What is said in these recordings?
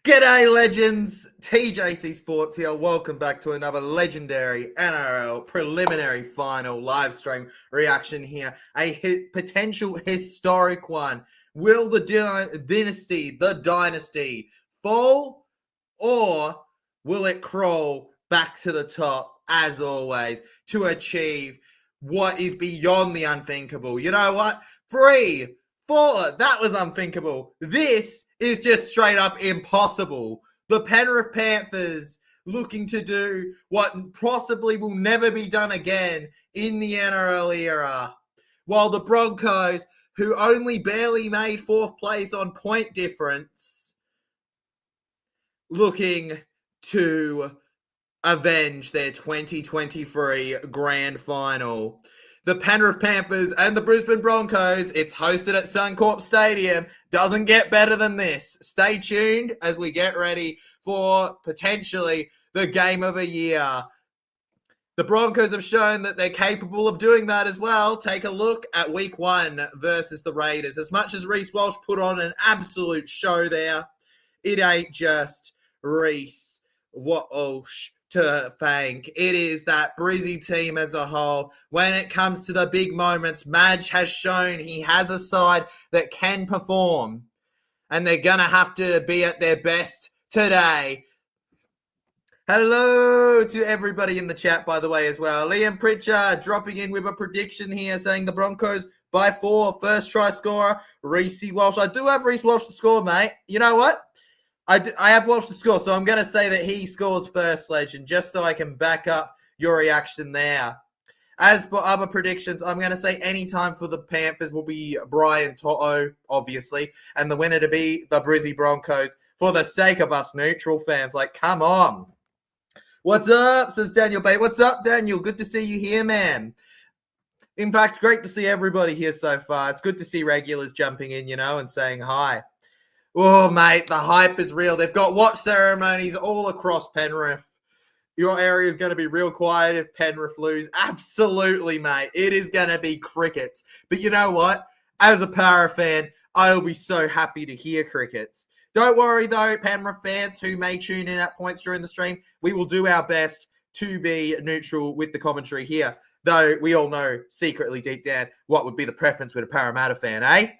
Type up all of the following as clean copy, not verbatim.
G'day, legends. TJC Sports here. Welcome back to another legendary NRL preliminary final live stream reaction here. A potential historic one. Will the dynasty fall, or will it crawl back to the top as always to achieve what is beyond the unthinkable? You know what? 3, 4, that was unthinkable. This is just straight up impossible. The Penrith Panthers looking to do what possibly will never be done again in the NRL era, while the Broncos, who only barely made 4th place on point difference, looking to avenge their 2023 grand final. The Penrith Panthers and the Brisbane Broncos, it's hosted at Suncorp Stadium, doesn't get better than this. Stay tuned as we get ready for potentially the game of a year. The Broncos have shown that they're capable of doing that as well. Take a look at week 1 versus the Raiders. As much as Reece Walsh put on an absolute show there, it ain't just Reece Walsh to thank. It is that Brizzy team as a whole. When it comes to the big moments, Madge has shown he has a side that can perform, and they're going to have to be at their best today. Hello to everybody in the chat, by the way, as well. Liam Pritchard dropping in with a prediction here, saying the Broncos by 4, first try scorer, Reece Walsh. I do have Reece Walsh to score, mate. You know what? I have Walsh to score, so I'm going to say that he scores first, legend, just so I can back up your reaction there. As for other predictions, I'm going to say any time for the Panthers will be Brian Toto, obviously, and the winner to be the Brizzy Broncos, for the sake of us neutral fans. Like, come on. What's up, says Daniel Bay. What's up, Daniel? Good to see you here, man. In fact, great to see everybody here so far. It's good to see regulars jumping in, and saying hi. Oh, mate, the hype is real. They've got watch ceremonies all across Penrith. Your area is going to be real quiet if Penrith lose. Absolutely, mate. It is going to be crickets. But you know what? As a Para fan, I'll be so happy to hear crickets. Don't worry, though, Penrith fans who may tune in at points during the stream. We will do our best to be neutral with the commentary here. Though we all know secretly deep down what would be the preference with a Parramatta fan, eh?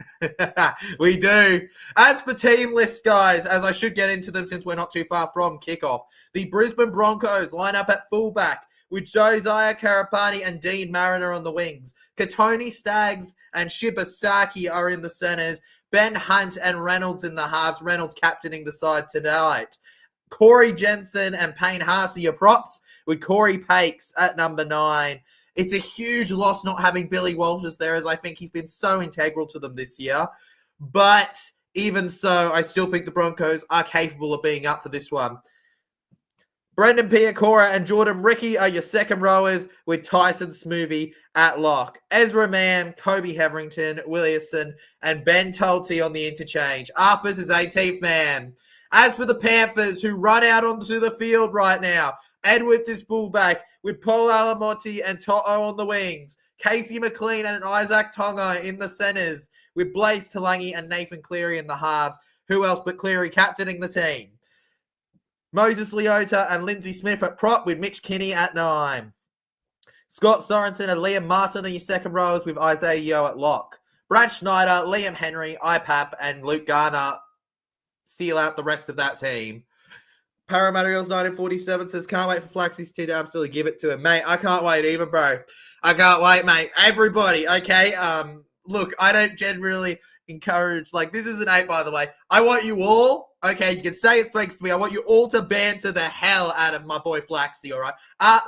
We do. As for team lists, guys, as I should get into them since we're not too far from kickoff, the Brisbane Broncos line up at fullback with Josiah Karapani and Dean Mariner on the wings. Katoni Staggs and Shibasaki are in the centres. Ben Hunt and Reynolds in the halves. Reynolds captaining the side tonight. Corey Jensen and Payne Harsey are props with Corey Pakes at number 9. It's a huge loss not having Billy Walters there, as I think he's been so integral to them this year. But even so, I still think the Broncos are capable of being up for this one. Brendan Piacora and Jordan Ricky are your second rowers, with Tyson Smoothie at lock. Ezra Mann, Kobe Hetherington, Williamson, and Ben Tolte on the interchange. Arthur's is 18th man. As for the Panthers, who run out onto the field right now, Edwards is fullback with Paul Alamonte and Toto on the wings. Casey McLean and Isaac Tonga in the centres, with Blaze Talangi and Nathan Cleary in the halves. Who else but Cleary captaining the team? Moses Leota and Lindsay Smith at prop, with Mitch Kinney at 9. Scott Sorensen and Liam Martin are your second rows, with Isaiah Yeo at lock. Brad Schneider, Liam Henry, IPAP, and Luke Garner seal out the rest of that team. Parramatta Eels 1947 says, can't wait for Flaxy's to absolutely give it to him. Mate, I can't wait either, bro. I can't wait, mate. Everybody, okay? Look, I don't generally encourage, this is an 8, by the way. I want you all, okay, you can say it thanks to me. I want you all to banter the hell out of my boy Flaxy, all right?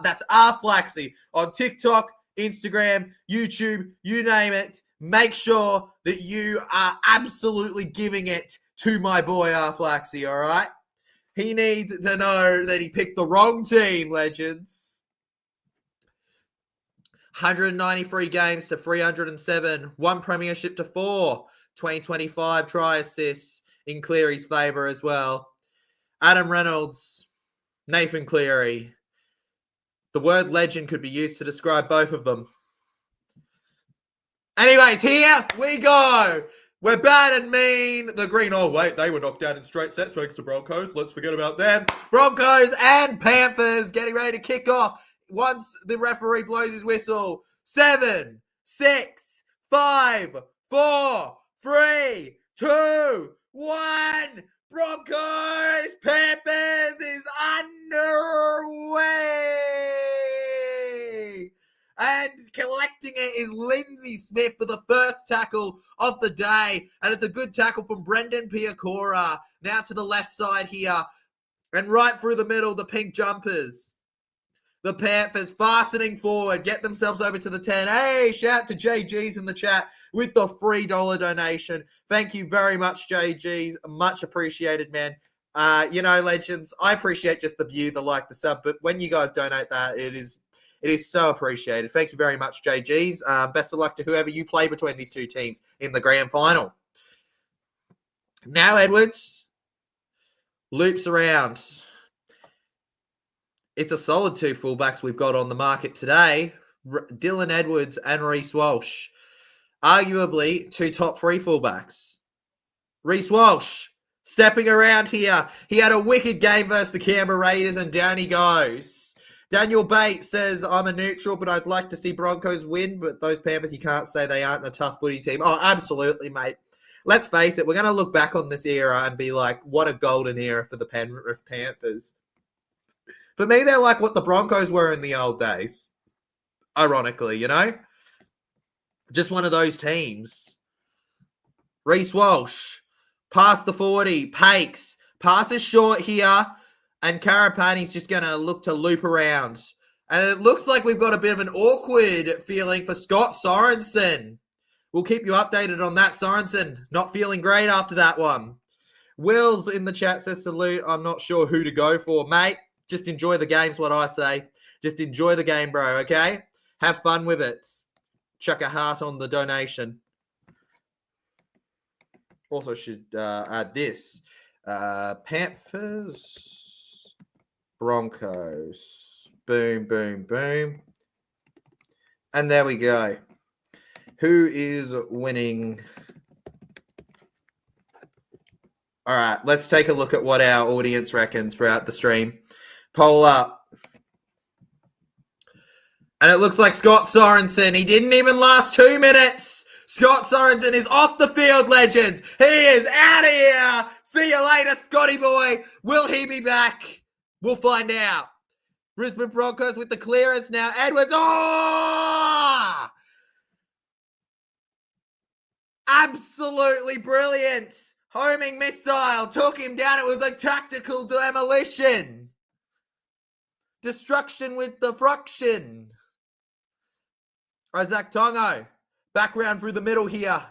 That's Flaxy on TikTok, Instagram, YouTube, you name it. Make sure that you are absolutely giving it to my boy Flaxy, all right? He needs to know that he picked the wrong team, legends. 193 games to 307. 1 premiership to 4. 2025 try assists in Cleary's favour as well. Adam Reynolds, Nathan Cleary. The word legend could be used to describe both of them. Anyways, here we go. We're bad and mean. The Green, oh, wait, they were knocked out in straight sets thanks to Broncos. Let's forget about them. Broncos and Panthers getting ready to kick off once the referee blows his whistle. 7, 6, 5, 4, 3, 2, 1. Broncos, Panthers is underway. And collecting it is Lindsay Smith for the first tackle of the day. And it's a good tackle from Brendan Piakora. Now to the left side here. And right through the middle, the pink jumpers. The Panthers fastening forward, get themselves over to the 10. Hey, shout to JG's in the chat with the $3 donation. Thank you very much, JG's. Much appreciated, man. Legends, I appreciate just the view, the like, the sub, but when you guys donate that, it is so appreciated. Thank you very much, JG's. Best of luck to whoever you play between these two teams in the grand final. Now Edwards loops around. It's a solid two fullbacks we've got on the market today. Dylan Edwards and Reece Walsh. Arguably two top three fullbacks. Reece Walsh stepping around here. He had a wicked game versus the Canberra Raiders and down he goes. Daniel Bates says, I'm a neutral, but I'd like to see Broncos win. But those Panthers, you can't say they aren't a tough footy team. Oh, absolutely, mate. Let's face it. We're going to look back on this era and be like, what a golden era for the Penrith Panthers. For me, they're like what the Broncos were in the old days. Ironically, Just one of those teams. Reece Walsh, past the 40, Pakes, passes short here, and Karapani's just going to look to loop around. And it looks like we've got a bit of an awkward feeling for Scott Sorensen. We'll keep you updated on that, Sorensen. Not feeling great after that one. Will's in the chat says salute. I'm not sure who to go for, mate. Just enjoy the game's what I say. Just enjoy the game, bro, okay? Have fun with it. Chuck a heart on the donation. Also should add this. Panthers, Broncos. Boom, boom, boom. And there we go. Who is winning? All right, let's take a look at what our audience reckons throughout the stream. Poll up. And it looks like Scott Sorensen. He didn't even last 2 minutes. Scott Sorensen is off the field, legends. He is out of here. See you later, Scotty boy. Will he be back? We'll find out. Brisbane Broncos with the clearance now. Edwards. Oh! Absolutely brilliant. Homing missile. Took him down. It was a tactical demolition. Destruction with the fruction. Isaac Tongo. Background through the middle here.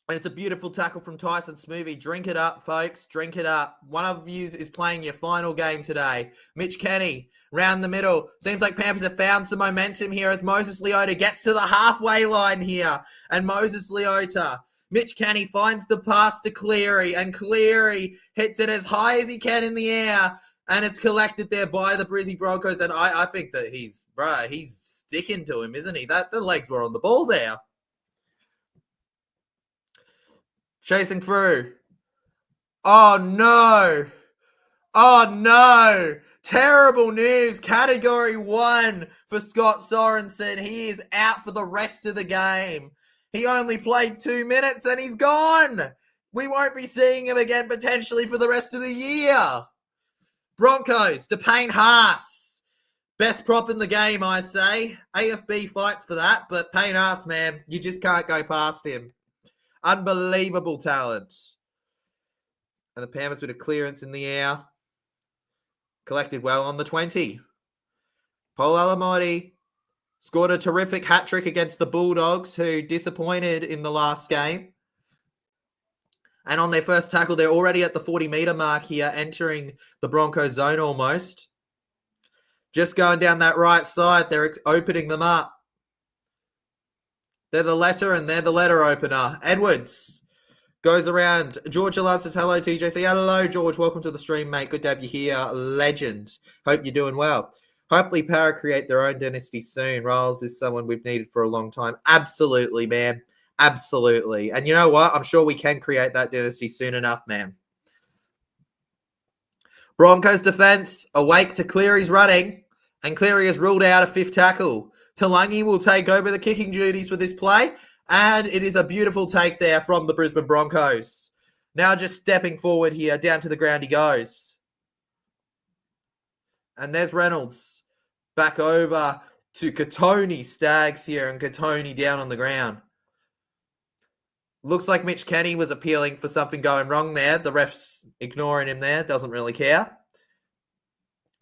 And it's a beautiful tackle from Tyson Smoothie. Drink it up, folks. Drink it up. One of you is playing your final game today. Mitch Kenny, round the middle. Seems like Panthers have found some momentum here as Moses Leota gets to the halfway line here. And Moses Leota. Mitch Kenny finds the pass to Cleary. And Cleary hits it as high as he can in the air. And it's collected there by the Brizzy Broncos. And I think that he's sticking to him, isn't he? The legs were on the ball there. Chasing through. Oh, no. Oh, no. Terrible news. Category 1 for Scott Sorensen. He is out for the rest of the game. He only played 2 minutes and he's gone. We won't be seeing him again potentially for the rest of the year. Broncos to Payne Haas. Best prop in the game, I say. AFB fights for that, but Payne Haas, man, you just can't go past him. Unbelievable talent. And the Panthers with a clearance in the air. Collected well on the 20. Paul Alamoti scored a terrific hat-trick against the Bulldogs, who disappointed in the last game. And on their first tackle, they're already at the 40-meter mark here, entering the Broncos zone almost. Just going down that right side, they're opening them up. They're the letter and they're the letter opener. Edwards goes around. Georgia Love says, hello, TJC. Hello, George. Welcome to the stream, mate. Good to have you here. Legend. Hope you're doing well. Hopefully, Para create their own dynasty soon. Riles is someone we've needed for a long time. Absolutely, man. Absolutely. And you know what? I'm sure we can create that dynasty soon enough, man. Broncos defense awake to Cleary's running, and Cleary has ruled out a fifth tackle. Talangi will take over the kicking duties for this play, and it is a beautiful take there from the Brisbane Broncos. Now just stepping forward here, down to the ground he goes. And there's Reynolds. Back over to Katoni. Stags here, and Katoni down on the ground. Looks like Mitch Kenny was appealing for something going wrong there. The ref's ignoring him there. Doesn't really care.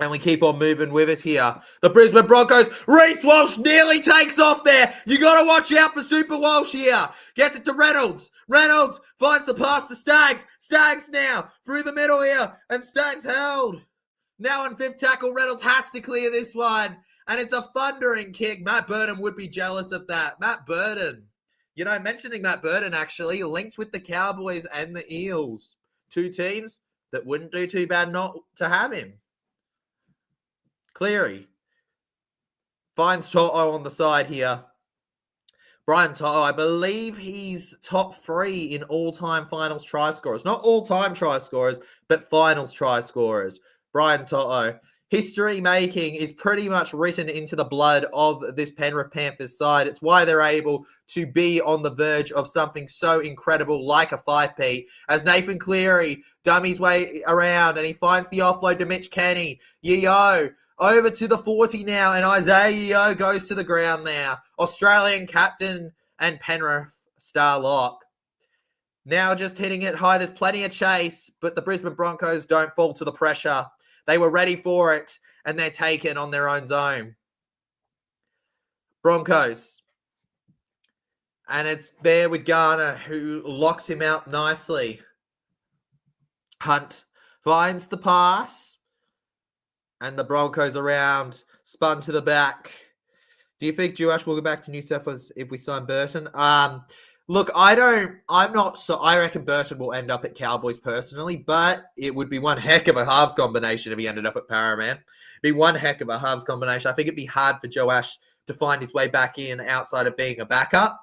And we keep on moving with it here. The Brisbane Broncos. Reece Walsh nearly takes off there. You got to watch out for Super Walsh here. Gets it to Reynolds. Reynolds finds the pass to Stags. Stags now through the middle here. And Stags held. Now on fifth tackle, Reynolds has to clear this one. And it's a thundering kick. Matt Burton would be jealous of that. Matt Burton. You know, mentioning Matt Burton actually linked with the Cowboys and the Eels. Two teams that wouldn't do too bad not to have him. Cleary finds Toto on the side here. Brian Toto, I believe he's top 3 in all-time finals try scorers. Not all-time try scorers, but finals try scorers. Brian Toto. History making is pretty much written into the blood of this Penrith Panthers side. It's why they're able to be on the verge of something so incredible like a 5P. As Nathan Cleary dummies way around and he finds the offload to Mitch Kenny. Yeo over to the 40 now, and Isaiah Yeo goes to the ground now. Australian captain and Penrith star lock. Now just hitting it high. There's plenty of chase, but the Brisbane Broncos don't fall to the pressure. They were ready for it, and they're taken on their own zone. Broncos. And it's there with Garner, who locks him out nicely. Hunt finds the pass, and the Broncos around, spun to the back. Do you think Jewash will go back to New South Wales if we sign Burton? Look, I reckon Burton will end up at Cowboys personally, but it would be one heck of a halves combination if he ended up at Para, man. It'd be one heck of a halves combination. I think it'd be hard for Joash to find his way back in outside of being a backup.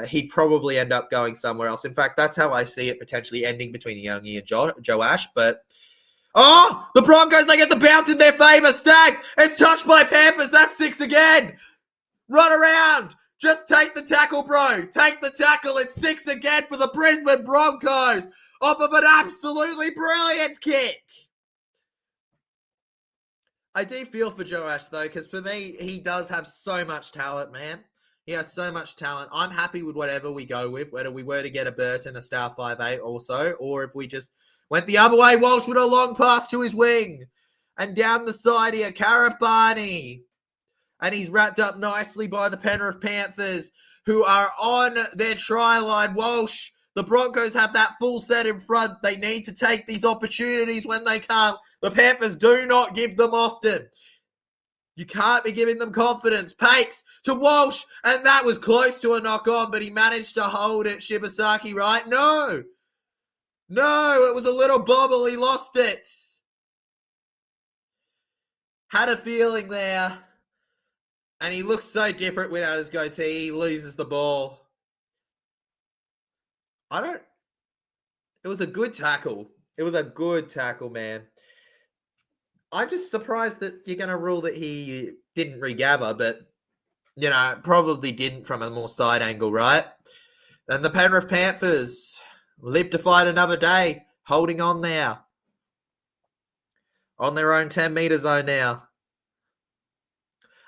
He'd probably end up going somewhere else. In fact, that's how I see it potentially ending between Youngie and Joash, but... Oh, the Broncos, they get the bounce in their favor. Stags, it's touched by Panthers. That's 6 again. Run around. Just take the tackle, bro. Take the tackle. It's 6 again for the Brisbane Broncos off of an absolutely brilliant kick. I do feel for Joash, though, because for me, he does have so much talent, man. He has so much talent. I'm happy with whatever we go with, whether we were to get a Burton, a star 5'8" also, or if we just went the other way. Walsh with a long pass to his wing. And down the side here, Karapani. And he's wrapped up nicely by the Penrith Panthers, who are on their try line. Walsh, the Broncos have that full set in front. They need to take these opportunities when they come. The Panthers do not give them often. You can't be giving them confidence. Pakes to Walsh, and that was close to a knock-on, but he managed to hold it. Shibasaki, right? No, it was a little bobble. He lost it. Had a feeling there. And he looks so different without his goatee. He loses the ball. It was a good tackle. It was a good tackle, man. I'm just surprised that you're going to rule that he didn't regather, but, you know, probably didn't from a more side angle, right? And the Penrith Panthers live to fight another day, holding on now. On their own 10-metre zone now.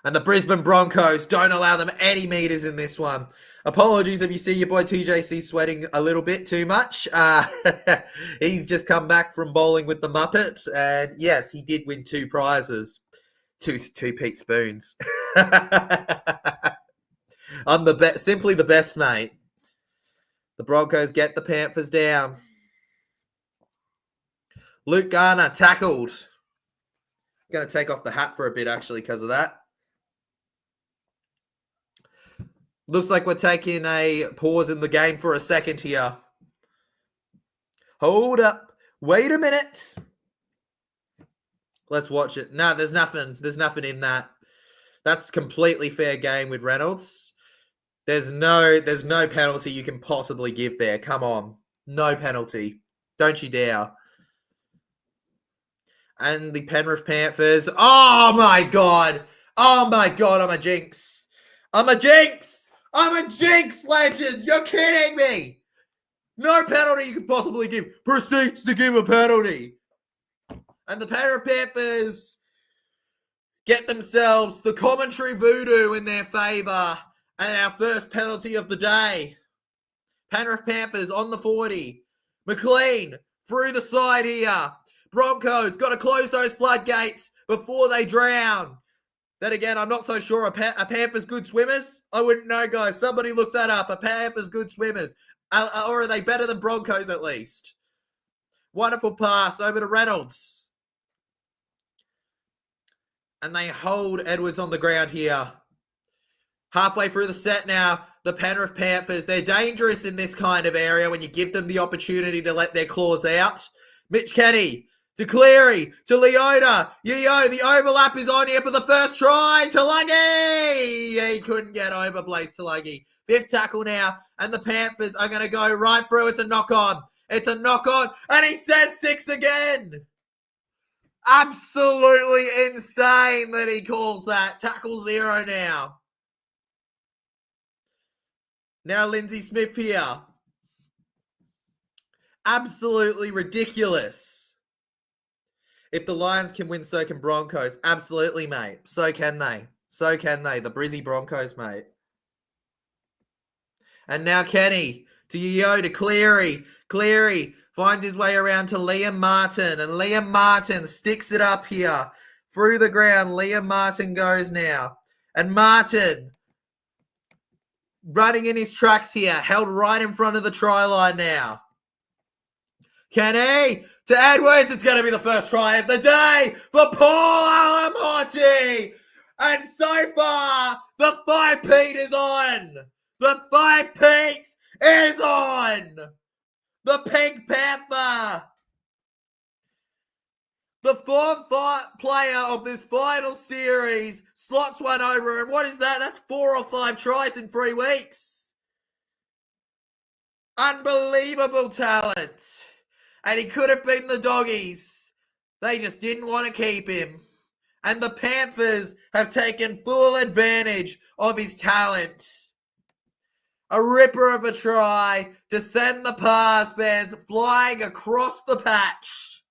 And the Brisbane Broncos don't allow them any meters in this one. Apologies if you see your boy TJC sweating a little bit too much. He's just come back from bowling with the Muppet. And yes, he did win 2 prizes. Two Pete Spoons. I'm simply the best, mate. The Broncos get the Panthers down. Luke Garner tackled. I'm going to take off the hat for a bit, actually, because of that. Looks like we're taking a pause in the game for a second here. Hold up. Wait a minute. Let's watch it. No, there's nothing in that. That's completely fair game with Reynolds. There's no penalty you can possibly give there. Come on. No penalty. Don't you dare. And the Penrith Panthers. Oh my God. Oh my God. I'm a jinx. I'm a jinx. I'm a jinx, legends. You're kidding me. No penalty you could possibly give. Proceeds to give a penalty. And the Penrith Panthers get themselves the commentary voodoo in their favour. And our first penalty of the day. Penrith Panthers on the 40. McLean through the side here. Broncos got to close those floodgates before they drown. Then again, I'm not so sure. Are Panthers good swimmers? I wouldn't know, guys. Somebody look that up. Are Panthers good swimmers? Or are they better than Broncos at least? Wonderful pass over to Reynolds. And they hold Edwards on the ground here. Halfway through the set now, the Penrith Panthers, they're dangerous in this kind of area when you give them the opportunity to let their claws out. Mitch Kenny to Cleary, to Leota. Yo, the overlap is on here for the first try. Tulagi! He couldn't get over Blaze Tulagi. Fifth tackle now, and the Panthers are going to go right through. It's a knock-on. It's a knock-on, and he says 6 again. Absolutely insane that he calls that. Tackle 0 now. Now Lindsay Smith here. Absolutely ridiculous. If the Lions can win, so can Broncos. Absolutely, mate. So can they. So can they. The Brizzy Broncos, mate. And now Kenny to Yo to Cleary. Cleary finds his way around to Liam Martin. And Liam Martin sticks it up here. Through the ground, Liam Martin goes now. And Martin running in his tracks here. Held right in front of the try line now. Kenny to Edwards. It's going to be the first try of the day for Paul Alamorti. And so far, the 5-peat is on. The 5-peat is on. The Pink Panther. The fourth player of this final series slots one over. And what is that? That's 4 or 5 tries in 3 weeks. Unbelievable talent. And he could have been the Doggies. They just didn't want to keep him. And the Panthers have taken full advantage of his talent. A ripper of a try to send the pass bands flying across the patch.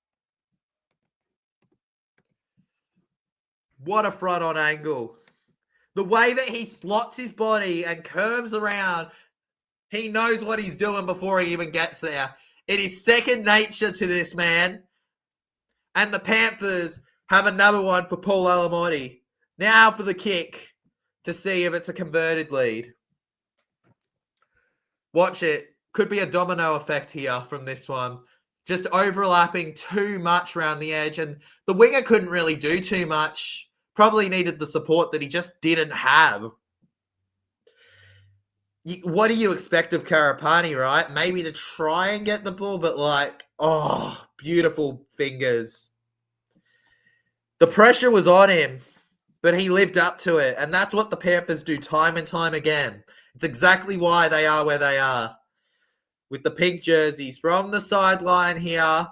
What a front-on angle. The way that he slots his body and curves around, he knows what he's doing before he even gets there. It is second nature to this man. And the Panthers have another one for Paul Alamorti. Now for the kick to see if it's a converted lead. Watch it. Could be a domino effect here from this one. Just overlapping too much around the edge. And the winger couldn't really do too much. Probably needed the support that he just didn't have. What do you expect of Karapani, right? Maybe to try and get the ball, but beautiful fingers. The pressure was on him, but he lived up to it. And that's what the Panthers do time and time again. It's exactly why they are where they are. With the pink jerseys from the sideline here.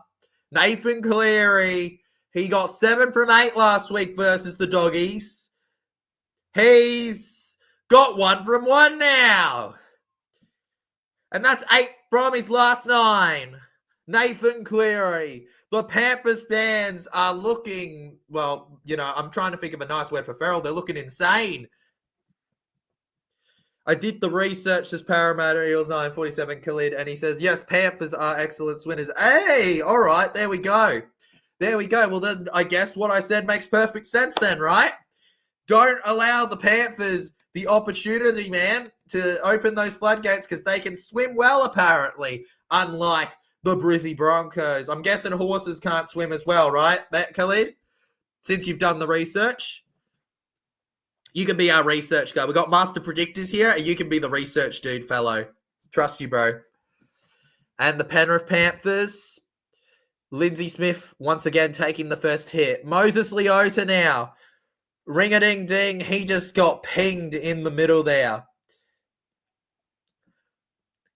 Nathan Cleary. He got 7 from 8 last week versus the Doggies. He's got 1 from 1 now. And that's 8 from his last 9. Nathan Cleary. The Panthers fans are looking, I'm trying to think of a nice word for feral. They're looking insane. I did the research, says Parramatta Eels 947 Khalid, and he says, yes, Panthers are excellent swimmers. Hey, all right, there we go. There we go. Well, then I guess what I said makes perfect sense then, right? Don't allow the Panthers the opportunity, man, to open those floodgates because they can swim well, apparently, unlike the Brizzy Broncos. I'm guessing horses can't swim as well, right, Khalid? Since you've done the research. You can be our research guy. We've got master predictors here, and you can be the research dude, fellow. Trust you, bro. And the Penrith Panthers, Lindsay Smith once again taking the first hit. Moses Leota now. Ring-a-ding-ding. He just got pinged in the middle there.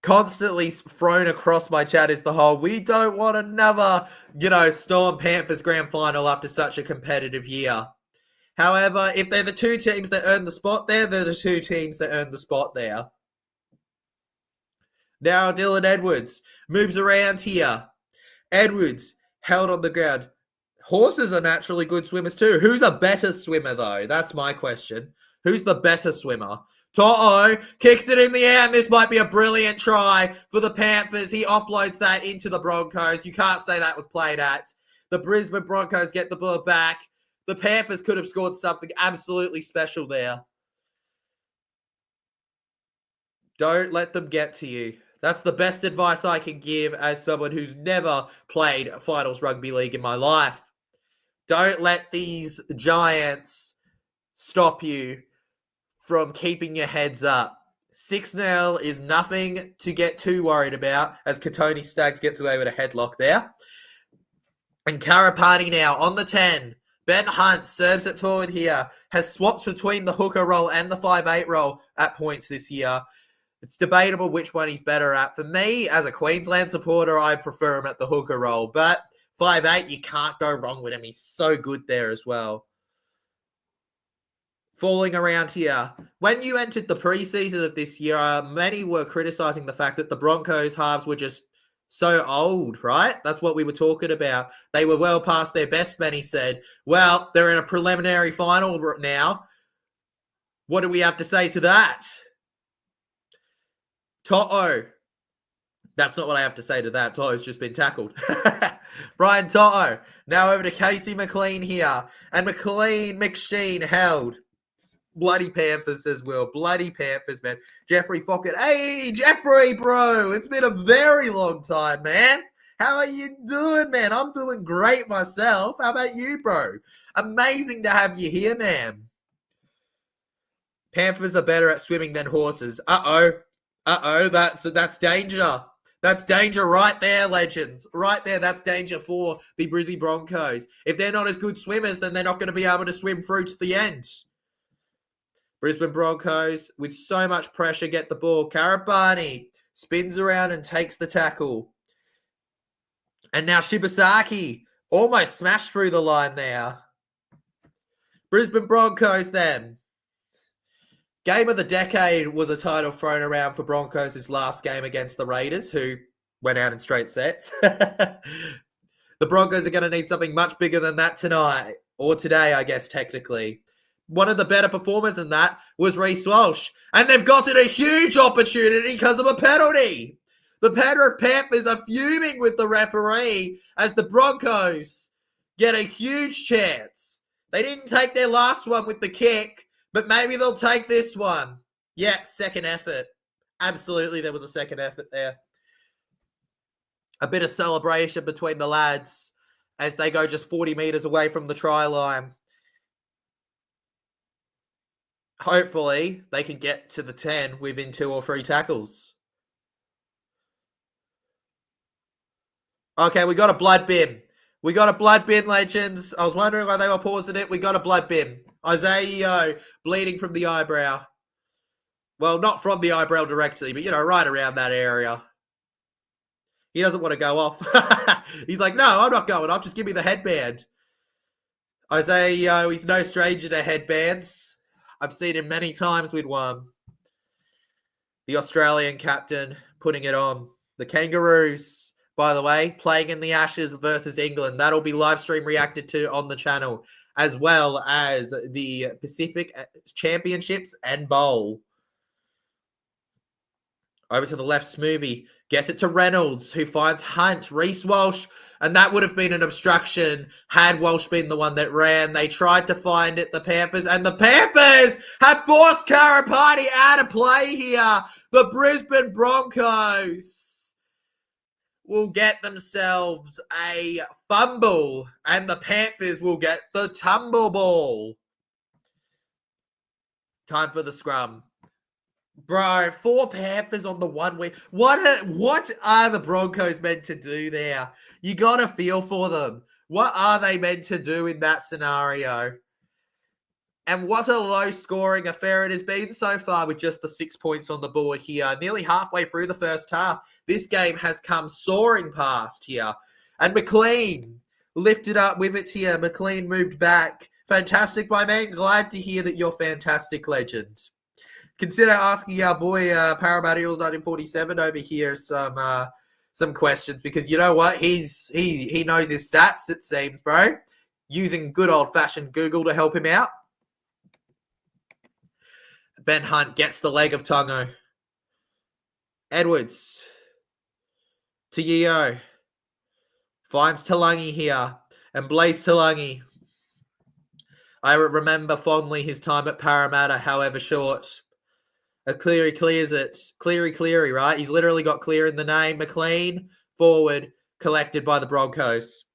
constantly thrown across my chat is the whole, we don't want another, Storm Panthers grand final after such a competitive year. However, if they're the two teams that earn the spot there, they're the two teams that earn the spot there. Now Dylan Edwards moves around here. Edwards held on the ground. Horses are naturally good swimmers too. Who's a better swimmer, though? That's my question. Who's the better swimmer? To'o kicks it in the air, and this might be a brilliant try for the Panthers. He offloads that into the Broncos. You can't say that was played at. The Brisbane Broncos get the ball back. The Panthers could have scored something absolutely special there. Don't let them get to you. That's the best advice I can give as someone who's never played finals rugby league in my life. Don't let these giants stop you from keeping your heads up. 6-0 is nothing to get too worried about as Katoni Staggs gets away with a headlock there. And Karapani now on the 10. Ben Hunt serves it forward here. Has swaps between the hooker role and the 5'8 role at points this year. It's debatable which one he's better at. For me, as a Queensland supporter, I prefer him at the hooker role. But 5'8, you can't go wrong with him. He's so good there as well. Falling around here. When you entered the preseason of this year, many were criticizing the fact that the Broncos halves were just so old, right? That's what we were talking about. They were well past their best, many said. Well, they're in a preliminary final now. What do we have to say to that? To'o. That's not what I have to say to that. To'o's just been tackled. Brian To'o. Now over to Casey McLean here. And McSheen held. Bloody Panthers as well. Bloody Panthers, man. Jeffrey Fockett. Hey, Jeffrey, bro. It's been a very long time, man. How are you doing, man? I'm doing great myself. How about you, bro? Amazing to have you here, man. Panthers are better at swimming than horses. Uh-oh, that's danger. That's danger right there, legends. Right there, that's danger for the Brisbane Broncos. If they're not as good swimmers, then they're not going to be able to swim through to the end. Brisbane Broncos, with so much pressure, get the ball. Karabani spins around and takes the tackle. And now Shibasaki almost smashed through the line there. Brisbane Broncos then. Game of the decade was a title thrown around for Broncos' last game against the Raiders, who went out in straight sets. The Broncos are going to need something much bigger than that tonight, or today, I guess, technically. One of the better performers in that was Reece Walsh, and they've gotten a huge opportunity because of a penalty. The Penrith Panthers are fuming with the referee as the Broncos get a huge chance. They didn't take their last one with the kick, but maybe they'll take this one. Yep, second effort. Absolutely, there was a second effort there. A bit of celebration between the lads as they go just 40 meters away from the try line. Hopefully, they can get to the 10 within 2 or 3 tackles. Okay, we got a blood bin. We got a blood bin, legends. I was wondering why they were pausing it. We got a blood bin. Isaiah Yeo bleeding from the eyebrow. Well, not from the eyebrow directly, but, right around that area. He doesn't want to go off. He's like, no, I'm not going off. Just give me the headband. Isaiah Yeo, he's no stranger to headbands. I've seen him many times with one. The Australian captain putting it on. The Kangaroos, by the way, playing in the Ashes versus England. That'll be live stream reacted to on the channel, as well as the Pacific Championships and Bowl. Over to the left, Smoothie. Gets it to Reynolds, who finds Hunt. Reece Walsh. And that would have been an obstruction had Walsh been the one that ran. They tried to find it, the Panthers. And the Panthers have forced Karapani out of play here. The Brisbane Broncos will get themselves a fumble. And the Panthers will get the tumble ball. Time for the scrum. Bro, 4 Panthers on the 1 week. What are the Broncos meant to do there? You got to feel for them. What are they meant to do in that scenario? And what a low-scoring affair it has been so far with just the 6 points on the board here. Nearly halfway through the first half, this game has come soaring past here. And McLean lifted up with it here. McLean moved back. Fantastic, my man. Glad to hear that you're fantastic, legend. Consider asking our boy Parramatta Eels 1947 over here some questions, because you know what? He knows his stats, it seems, bro. Using good old-fashioned Google to help him out. Ben Hunt gets the leg of Tungo. Edwards to Yeo. Finds Talangi here. And Blaze Talangi. I remember fondly his time at Parramatta, however short. Cleary clears it. Cleary, right? He's literally got clear in the name. McLean, forward, collected by the Broncos.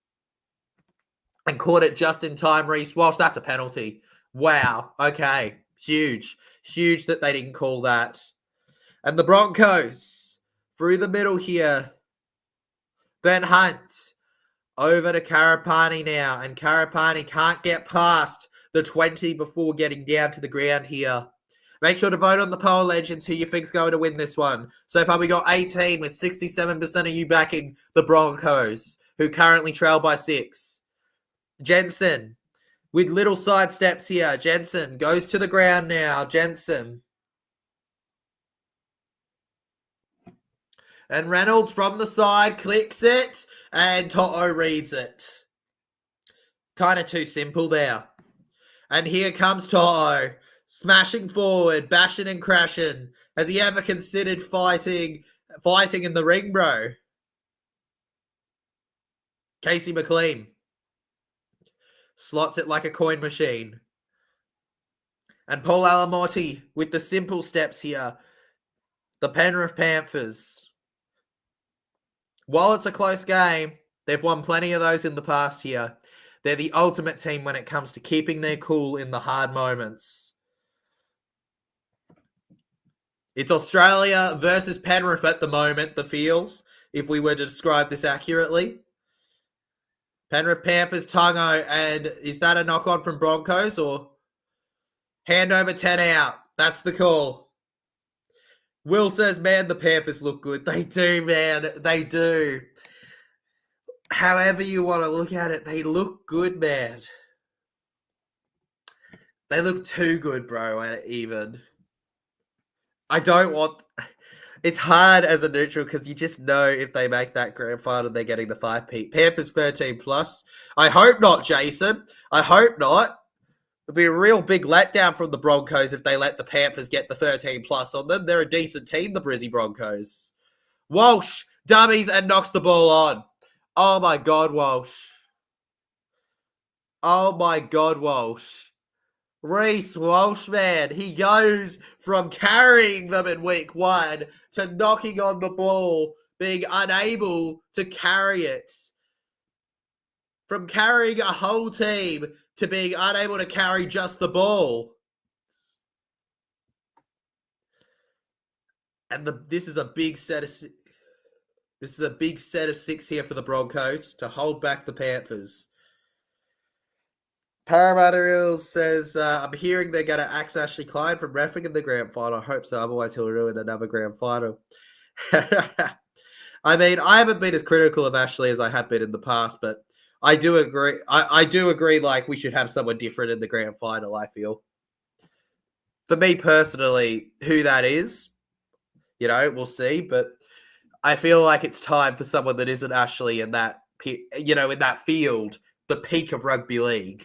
And caught it just in time, Reece Walsh. That's a penalty. Wow. Okay. Huge that they didn't call that. And the Broncos through the middle here. Ben Hunt over to Karapani now. And Karapani can't get past the 20 before getting down to the ground here. Make sure to vote on the poll, legends, who you think's going to win this one. So far we got 18 with 67% of you backing the Broncos, who currently trail by 6. Jensen with little side steps here. Jensen goes to the ground now. Jensen. And Reynolds from the side clicks it. And Toto reads it. Kind of too simple there. And here comes Toto. Smashing forward. Bashing and crashing. Has he ever considered fighting in the ring, bro? Casey McLean. Slots it like a coin machine. And Paul Alamotti with the simple steps here. The Penrith Panthers. While it's a close game, they've won plenty of those in the past here. They're the ultimate team when it comes to keeping their cool in the hard moments. It's Australia versus Penrith at the moment, the feels, if we were to describe this accurately. Penrith Panthers, Tungo, and is that a knock-on from Broncos or hand over 10 out? That's the call. Will says, man, the Panthers look good. They do, man. They do. However you want to look at it, they look good, man. They look too good, bro, even. I don't want... It's hard as a neutral because you just know if they make that grand final, they're getting the 5-peat. Panthers 13+. I hope not, Jason. I hope not. It'll be a real big letdown from the Broncos if they let the Panthers get the 13+ on them. They're a decent team, the Brizzy Broncos. Walsh dummies and knocks the ball on. Oh my God, Walsh. Oh my God, Walsh. Reece Walsh, man, he goes from carrying them in week 1 to knocking on the ball, being unable to carry it. From carrying a whole team to being unable to carry just the ball. And this is a big set of 6 here for the Broncos to hold back the Panthers. Parramatta Eels says, I'm hearing they're going to axe Ashley Klein from reffing in the grand final. I hope so, otherwise he'll ruin another grand final. I mean, I haven't been as critical of Ashley as I have been in the past, but I do agree. I do agree, like, we should have someone different in the grand final, I feel. For me personally, who that is, we'll see, but I feel like it's time for someone that isn't Ashley in that, in that field, the peak of rugby league.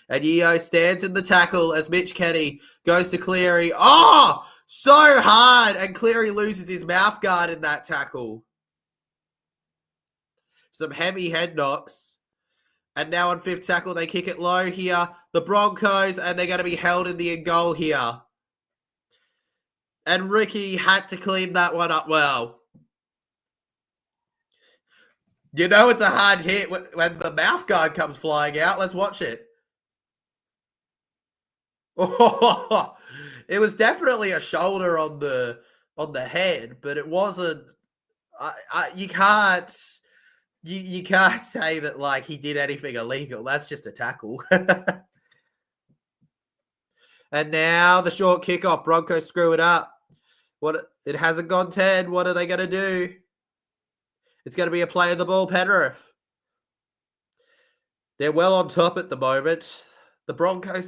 And Yeo stands in the tackle as Mitch Kenny goes to Cleary. Oh, so hard. And Cleary loses his mouth guard in that tackle. Some heavy head knocks. And now on 5th tackle, they kick it low here. The Broncos, and they're going to be held in the end goal here. And Ricky had to clean that one up well. It's a hard hit when the mouth guard comes flying out. Let's watch it. Oh, it was definitely a shoulder on the head, but it wasn't. You can't say that like he did anything illegal. That's just a tackle. And now the short kickoff. Broncos screw it up. It hasn't gone 10. What are they going to do? It's going to be a play of the ball, Penrith. They're well on top at the moment. The Broncos,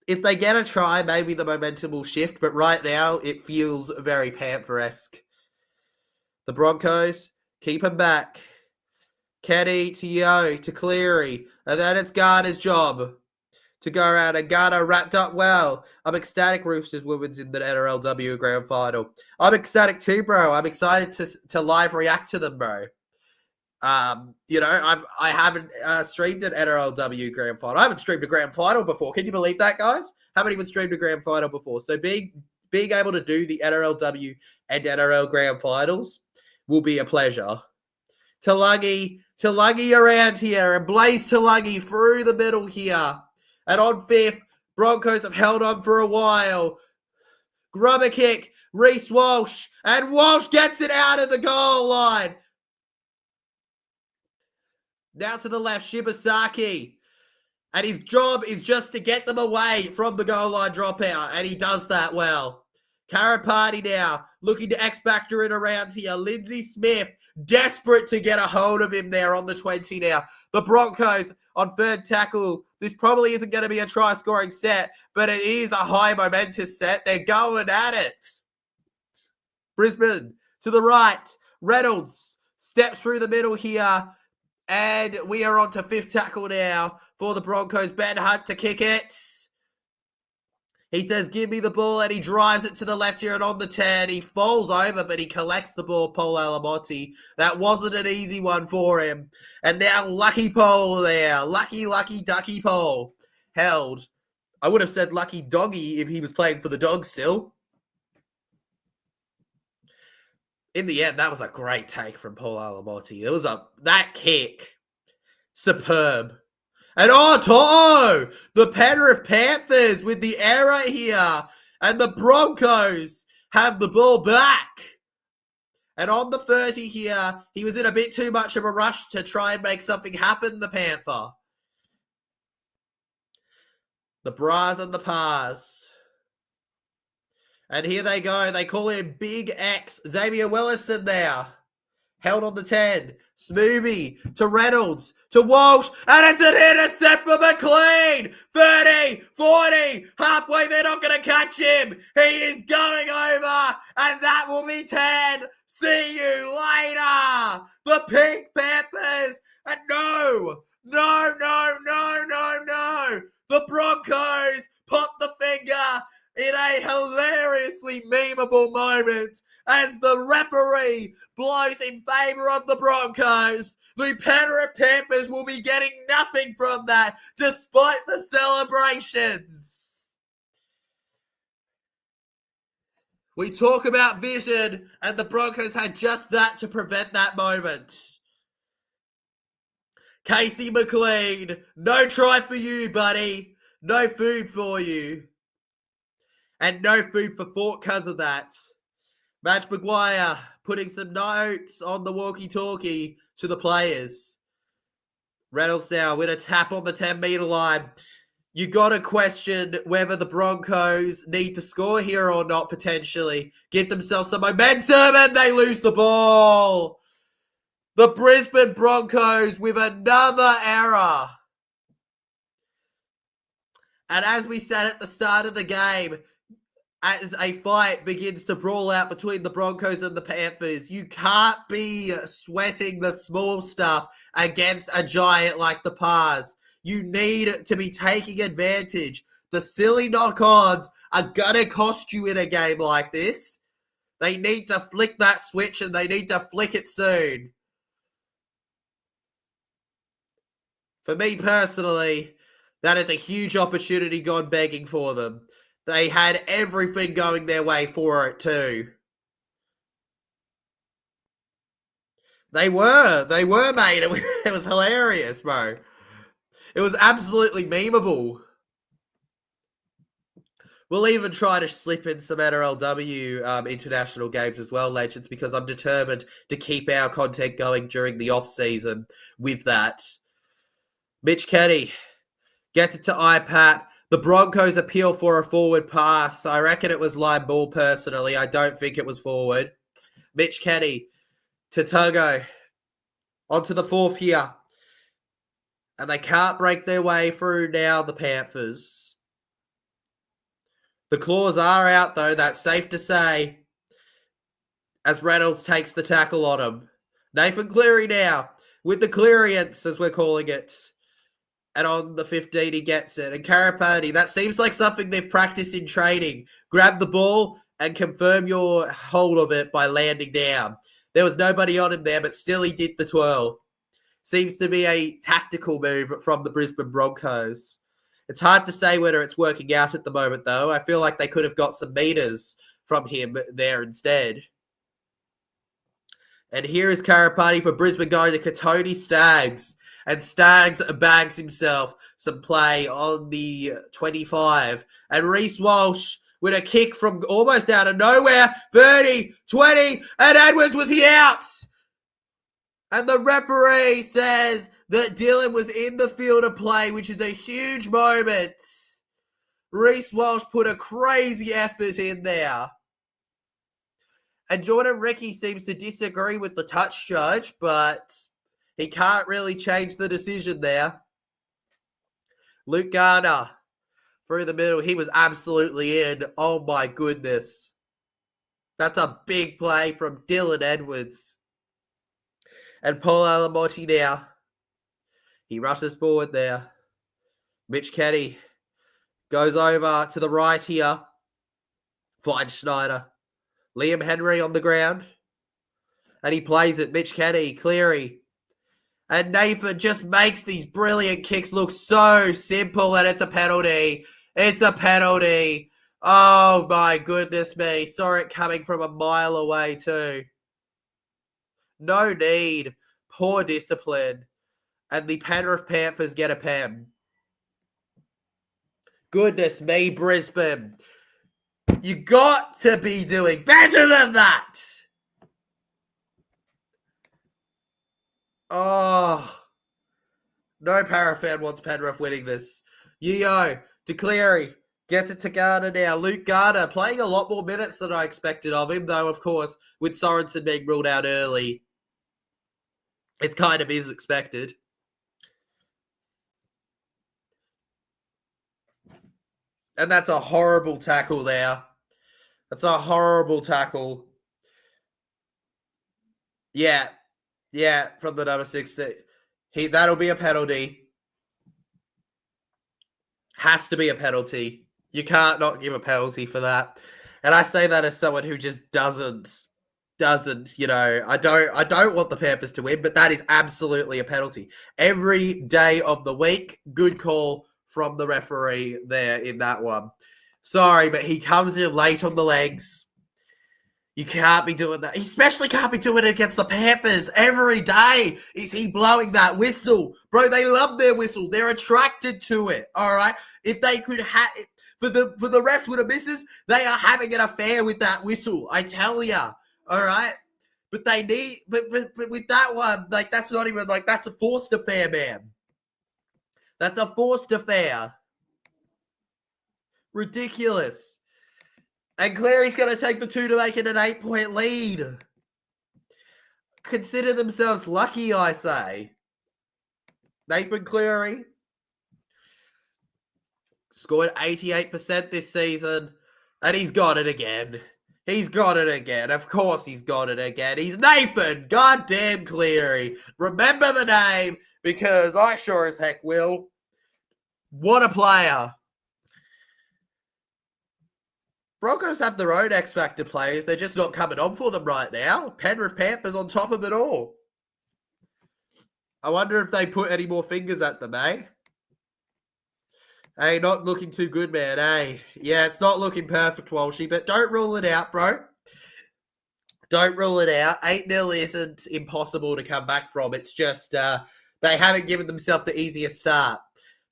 if they get a try, maybe the momentum will shift. But right now, it feels very Panther-esque. The Broncos, keep them back. Kenny to Yo to Cleary. And then it's Garner's job to go around, and Garner wrapped up well. I'm ecstatic Roosters Women's in the NRLW Grand Final. I'm ecstatic too, bro. I'm excited to live react to them, bro. I haven't streamed an NRLW Grand Final. I haven't streamed a Grand Final before. Can you believe that, guys? Haven't even streamed a Grand Final before. So being able to do the NRLW and NRL Grand Finals will be a pleasure. Tulagi around here, and Blaze Tulagi through the middle here. And on fifth, Broncos have held on for a while. Grubber kick, Reece Walsh, and Walsh gets it out of the goal line. Now to the left, Shibasaki. And his job is just to get them away from the goal line dropout, and he does that well. Karapati now, looking to X-Factor it around here. Lindsay Smith, desperate to get a hold of him there on the 20 now. The Broncos on third tackle. This probably isn't going to be a try-scoring set, but it is a high momentous set. They're going at it. Brisbane to the right. Reynolds steps through the middle here. And we are on to fifth tackle now for the Broncos. Ben Hunt to kick it. He says, give me the ball, and he drives it to the left here and on the 10. He falls over, but he collects the ball, Paul Alamotti. That wasn't an easy one for him. And now Lucky Paul there. Lucky Ducky Paul. Held. I would have said Lucky Doggy if he was playing for the Dogs still. In the end, that was a great take from Paul Alamotti. That kick. Superb. And the Penrith Panthers with the error here. And the Broncos have the ball back. And on the 30 here, he was in a bit too much of a rush to try and make something happen, the Panther. The Bras and the Pars. And here they go. They call him Big X. Xavier Willison there. Held on the 10. Smoothie to Reynolds to Walsh. And it's an intercept for McLean. 30, 40. Halfway, they're not going to catch him. He is going over. And that will be 10. See you later. The Pink Panthers. And no. The Broncos pop the finger in a hilariously memeable moment as the referee blows in favour of the Broncos. The Penrith Panthers will be getting nothing from that, despite the celebrations. We talk about vision, and the Broncos had just that to prevent that moment. Casey McLean, no try for you, buddy. No food for you. And no food for thought because of that. Madge Maguire putting some notes on the walkie-talkie to the players. Reynolds now with a tap on the 10-metre line. You got to question whether the Broncos need to score here or not, potentially. Give themselves some momentum, and they lose the ball. The Brisbane Broncos with another error. And as we said at the start of the game, as a fight begins to brawl out between the Broncos and the Panthers, you can't be sweating the small stuff against a giant like the Pars. You need to be taking advantage. The silly knock-ons are going to cost you in a game like this. They need to flick that switch, and they need to flick it soon. For me personally, that is a huge opportunity gone begging for them. They had everything going their way for it too. They were, mate. It was hilarious, bro. It was absolutely memeable. We'll even try to slip in some NRLW international games as well, legends, because I'm determined to keep our content going during the off-season with that. Mitch Kenny gets it to iPat. The Broncos appeal for a forward pass. I reckon it was line ball personally. I don't think it was forward. Mitch Kenny to Togo. Onto the fourth here. And they can't break their way through now, the Panthers. The claws are out, though. That's safe to say. As Reynolds takes the tackle on him. Nathan Cleary now. With the clearance, as we're calling it. And on the 15, he gets it. And Karapati, that seems like something they've practiced in training. Grab the ball and confirm your hold of it by landing down. There was nobody on him there, but still he did the twirl. Seems to be a tactical move from the Brisbane Broncos. It's hard to say whether it's working out at the moment, though. I feel like they could have got some meters from him there instead. And here is Karapati for Brisbane going to Katoni Staggs. And Staggs bags himself some play on the 25. And Reece Walsh with a kick from almost out of nowhere. 30, 20, and Edwards was he out. And the referee says that Dylan was in the field of play, which is a huge moment. Reece Walsh put a crazy effort in there. And Jordan Ricky seems to disagree with the touch judge, but he can't really change the decision there. Luke Garner through the middle. He was absolutely in. Oh, my goodness. That's a big play from Dylan Edwards. And Paul Alamotti now. He rushes forward there. Mitch Kenny goes over to the right here. Finds Schneider. Liam Henry on the ground. And he plays it. Mitch Kenny, Cleary. And Nathan just makes these brilliant kicks look so simple, and it's a penalty. It's a penalty. Oh, my goodness me. Saw it coming from a mile away too. No need. Poor discipline. And the Penrith Panthers get a pen. Goodness me, Brisbane. You got to be doing better than that. Oh. No Para fan wants Penrith winning this. Yo, to Cleary. Gets it to Garner now. Luke Garner playing a lot more minutes than I expected of him, though, of course, with Sorensen being ruled out early, it's kind of is expected. And that's a horrible tackle there. That's a horrible tackle. Yeah, from the number 60. That'll be a penalty. Has to be a penalty. You can't not give a penalty for that. And I say that as someone who just doesn't, I don't want the Panthers to win, but that is absolutely a penalty. Every day of the week, good call from the referee there in that one. Sorry, but he comes in late on the legs. You can't be doing that. He especially can't be doing it against the Panthers. Every day is he blowing that whistle. Bro, they love their whistle. They're attracted to it, all right? If they could have it, for the refs with the misses, they are having an affair with that whistle, I tell ya, all right? But they need, but with that one, like, that's not even, like, that's a forced affair, man. That's a forced affair. Ridiculous. And Cleary's going to take the 2 to make it an 8-point lead. Consider themselves lucky, I say. Nathan Cleary scored 88% this season, and he's got it again. He's got it again. Of course he's got it again. He's Nathan goddamn Cleary. Remember the name, because I sure as heck will. What a player. Broncos have their own X-Factor players. They're just not coming on for them right now. Penrith Panthers on top of it all. I wonder if they put any more fingers at them, eh? Hey, not looking too good, man, eh? Yeah, it's not looking perfect, Walshy, but don't rule it out, bro. Don't rule it out. 8-0 isn't impossible to come back from. It's just they haven't given themselves the easiest start.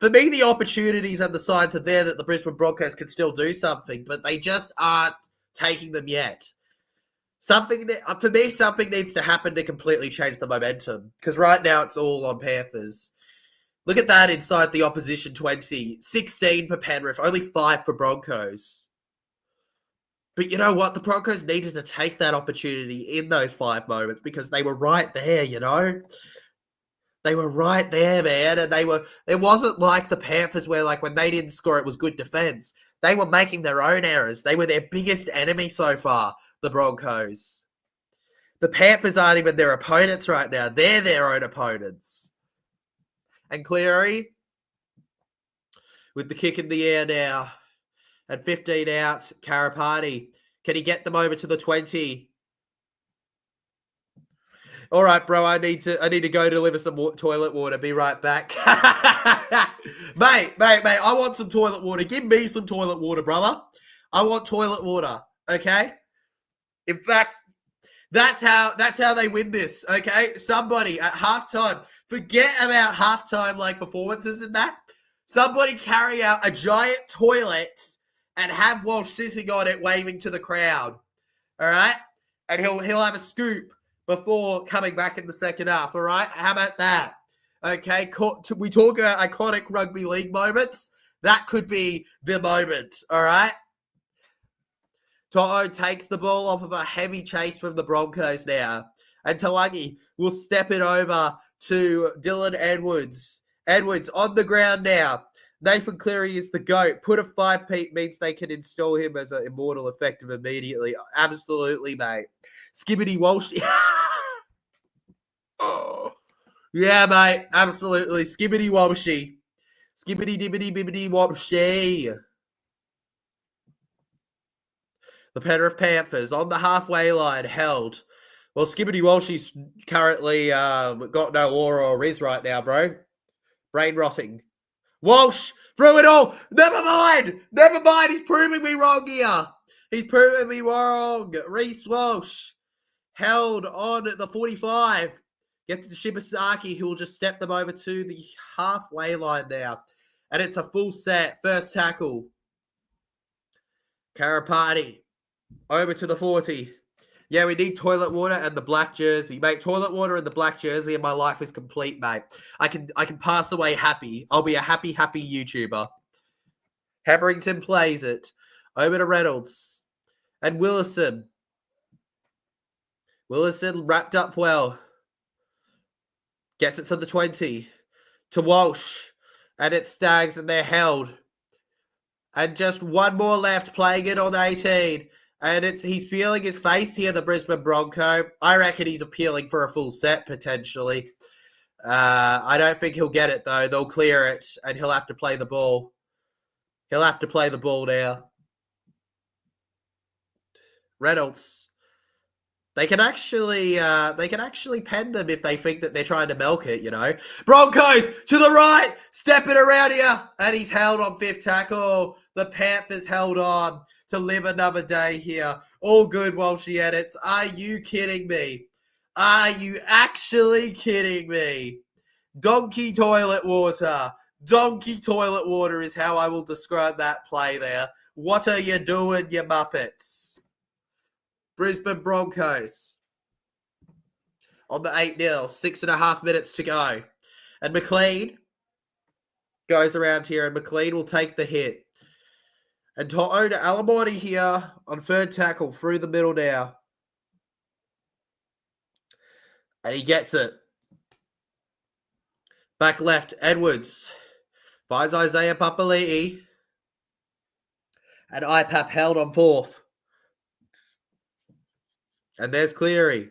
For me, the opportunities and the signs are there that the Brisbane Broncos can still do something, but they just aren't taking them yet. For me, something needs to happen to completely change the momentum, because right now it's all on Panthers. Look at that inside the opposition 20. 16 for Penrith, only 5 for Broncos. But you know what? The Broncos needed to take that opportunity in those 5 moments because they were right there, you know? They were right there, man. And it wasn't like the Panthers where, like, when they didn't score, it was good defense. They were making their own errors. They were their biggest enemy so far, the Broncos. The Panthers aren't even their opponents right now. They're their own opponents. And Cleary, with the kick in the air now, and 15 out, Karapati. Can he get them over to the 20? All right, bro, I need to go deliver some toilet water. Be right back. mate, I want some toilet water. Give me some toilet water, brother. I want toilet water, okay? In fact, that's how they win this, okay? Somebody at halftime, forget about halftime like performances and that. Somebody carry out a giant toilet and have Walsh sitting on it waving to the crowd, all right? And he'll have a scoop before coming back in the second half, all right? How about that? Okay, we talk about iconic rugby league moments. That could be the moment, all right? To'o takes the ball off of a heavy chase from the Broncos now. And Talangi will step it over to Dylan Edwards. Edwards on the ground now. Nathan Cleary is the GOAT. Put a 5-peat means they can install him as an immortal effective immediately. Absolutely, mate. Skibbity Walsh. Oh. Yeah, mate. Absolutely. Skibbity Walshy. Skibbity dibbity bibbity Walshy. The Penrith Panthers on the halfway line held. Well, Skibbity Walshy's currently got no aura or riz right now, bro. Brain rotting. Walsh through it all. Never mind. He's proving me wrong here. He's proving me wrong. Reece Walsh held on at the 45. Gets to Shibasaki, who will just step them over to the halfway line now. And it's a full set. First tackle. Karapati. Over to the 40. Yeah, we need toilet water and the black jersey. Mate, toilet water and the black jersey and my life is complete, mate. I can pass away happy. I'll be a happy YouTuber. Hetherington plays it. Over to Reynolds. And Willison. Willison wrapped up well. Gets it to the 20. To Walsh. And it's Stags and they're held. And just one more left, playing it on 18. And he's peeling his face here, the Brisbane Bronco. I reckon he's appealing for a full set, potentially. I don't think he'll get it, though. They'll clear it, and he'll have to play the ball. He'll have to play the ball now. Reynolds. They can actually pen them if they think that they're trying to milk it, you know. Broncos to the right, stepping around here, and he's held on 5th tackle. The Panthers held on to live another day here. All good, Walshy edits. Are you kidding me? Are you actually kidding me? Donkey toilet water. Donkey toilet water is how I will describe that play there. What are you doing, you Muppets? Brisbane Broncos on the 8-0, 6.5 minutes to go. And McLean goes around here, and McLean will take the hit. And To'o to Alamorty here on 3rd tackle through the middle now. And he gets it. Back left, Edwards. Finds Isaiah Papali'i. And IPAP held on 4th. And there's Cleary.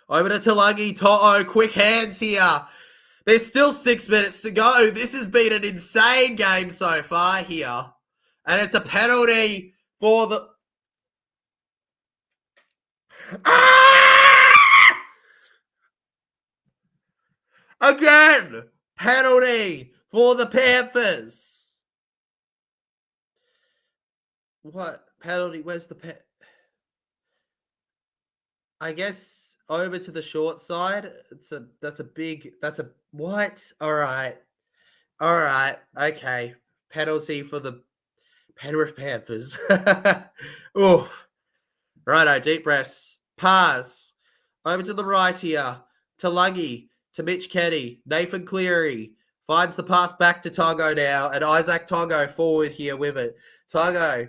Over to Talangi. To'o, quick hands here. There's still 6 minutes to go. This has been an insane game so far here. And it's a penalty for the... Again! Penalty for the Panthers. What? Penalty? Where's the I guess over to the short side. That's a what? All right. Okay. Penalty for the Penrith Panthers. Oh, righto. Deep breaths. Pass over to the right here. To Lungy. To Mitch Kenny. Nathan Cleary. Finds the pass back to Togo now, and Isaac Togo forward here with it. Togo.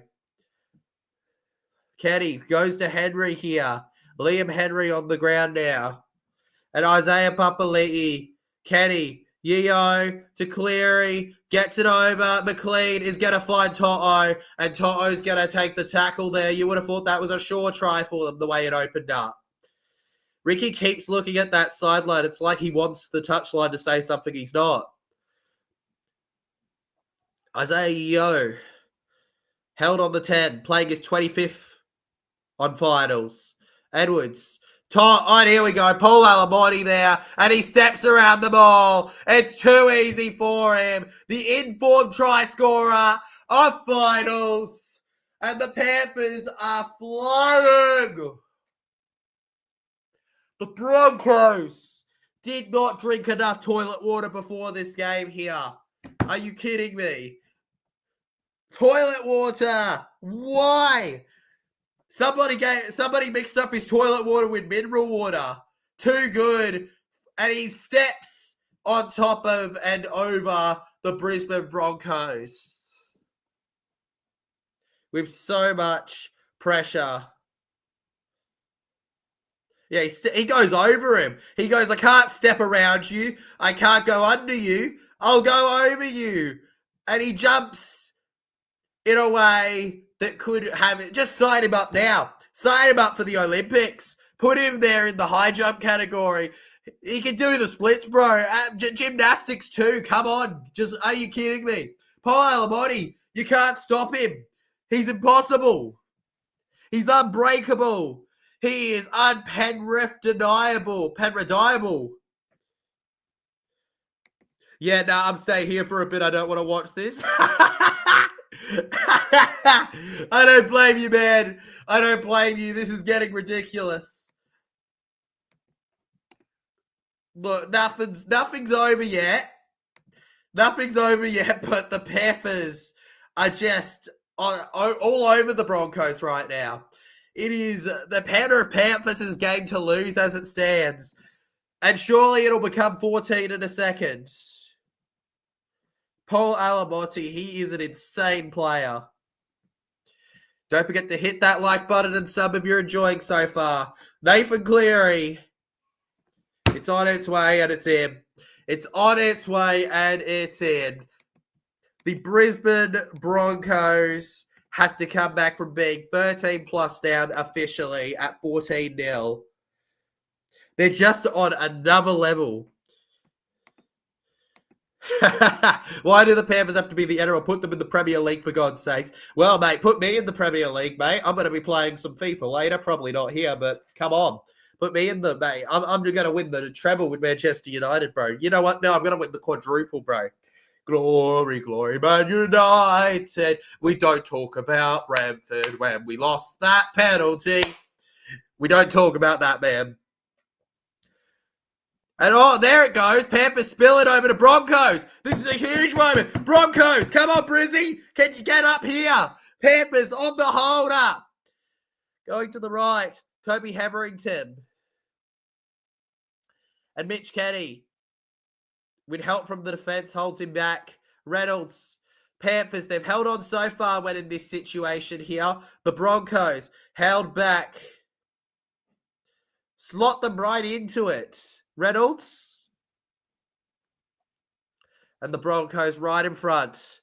Kenny goes to Henry here. Liam Henry on the ground now. And Isaiah Papali'i. Kenny. Yeo to Cleary. Gets it over. McLean is going to find To'o. And To'o's going to take the tackle there. You would have thought that was a sure try for them the way it opened up. Ricky keeps looking at that sideline. It's like he wants the touchline to say something he's not. Isaiah Yeo held on the 10, playing his 25th on finals. Edwards. Here we go. Paul Alamoti there, and he steps around the ball. It's too easy for him. The informed try scorer of finals, and the Panthers are flying. The Broncos did not drink enough toilet water before this game here. Are you kidding me? Toilet water. Why? Somebody mixed up his toilet water with mineral water. Too good. And he steps on top of and over the Brisbane Broncos with so much pressure. Yeah, he goes over him. He goes, I can't step around you. I can't go under you. I'll go over you. And he jumps in a way that could have it. Just sign him up now. Sign him up for the Olympics. Put him there in the high jump category. He can do the splits, bro. Gymnastics too. Come on. Are you kidding me? Paul Alamoti, you can't stop him. He's impossible. He's unbreakable. He is Penrith-deniable. Yeah, I'm staying here for a bit. I don't want to watch this. I don't blame you, man. I don't blame you. This is getting ridiculous. Look, nothing's over yet. Nothing's over yet, but the Panthers are just all over the Broncos right now. It is the Penrith Panthers' game to lose as it stands. And surely it'll become 14 in a second. Paul Alamoti, he is an insane player. Don't forget to hit that like button and sub if you're enjoying so far. Nathan Cleary. It's on its way and it's in. It's on its way and it's in. The Brisbane Broncos have to come back from being 13 plus down officially at 14-0. They're just on another level. Why do the Panthers have to be the NRL? Put them in the Premier League, for God's sakes. Well, mate, put me in the Premier League, mate. I'm going to be playing some FIFA later. Probably not here, but come on. Put me in the, mate. I'm going to win the treble with Manchester United, bro. You know what? No, I'm going to win the quadruple, bro. Glory, glory, Man United. We don't talk about Brentford when we lost that penalty. We don't talk about that, man. And there it goes. Panthers spill it over to Broncos. This is a huge moment. Broncos, come on, Brizzy. Can you get up here? Panthers on the hold up. Going to the right. Kobe Hetherington. And Mitch Kenny, with help from the defense, holds him back. Reynolds, Panthers, they've held on so far when in this situation here. The Broncos held back. Slot them right into it. Reynolds. And the Broncos right in front.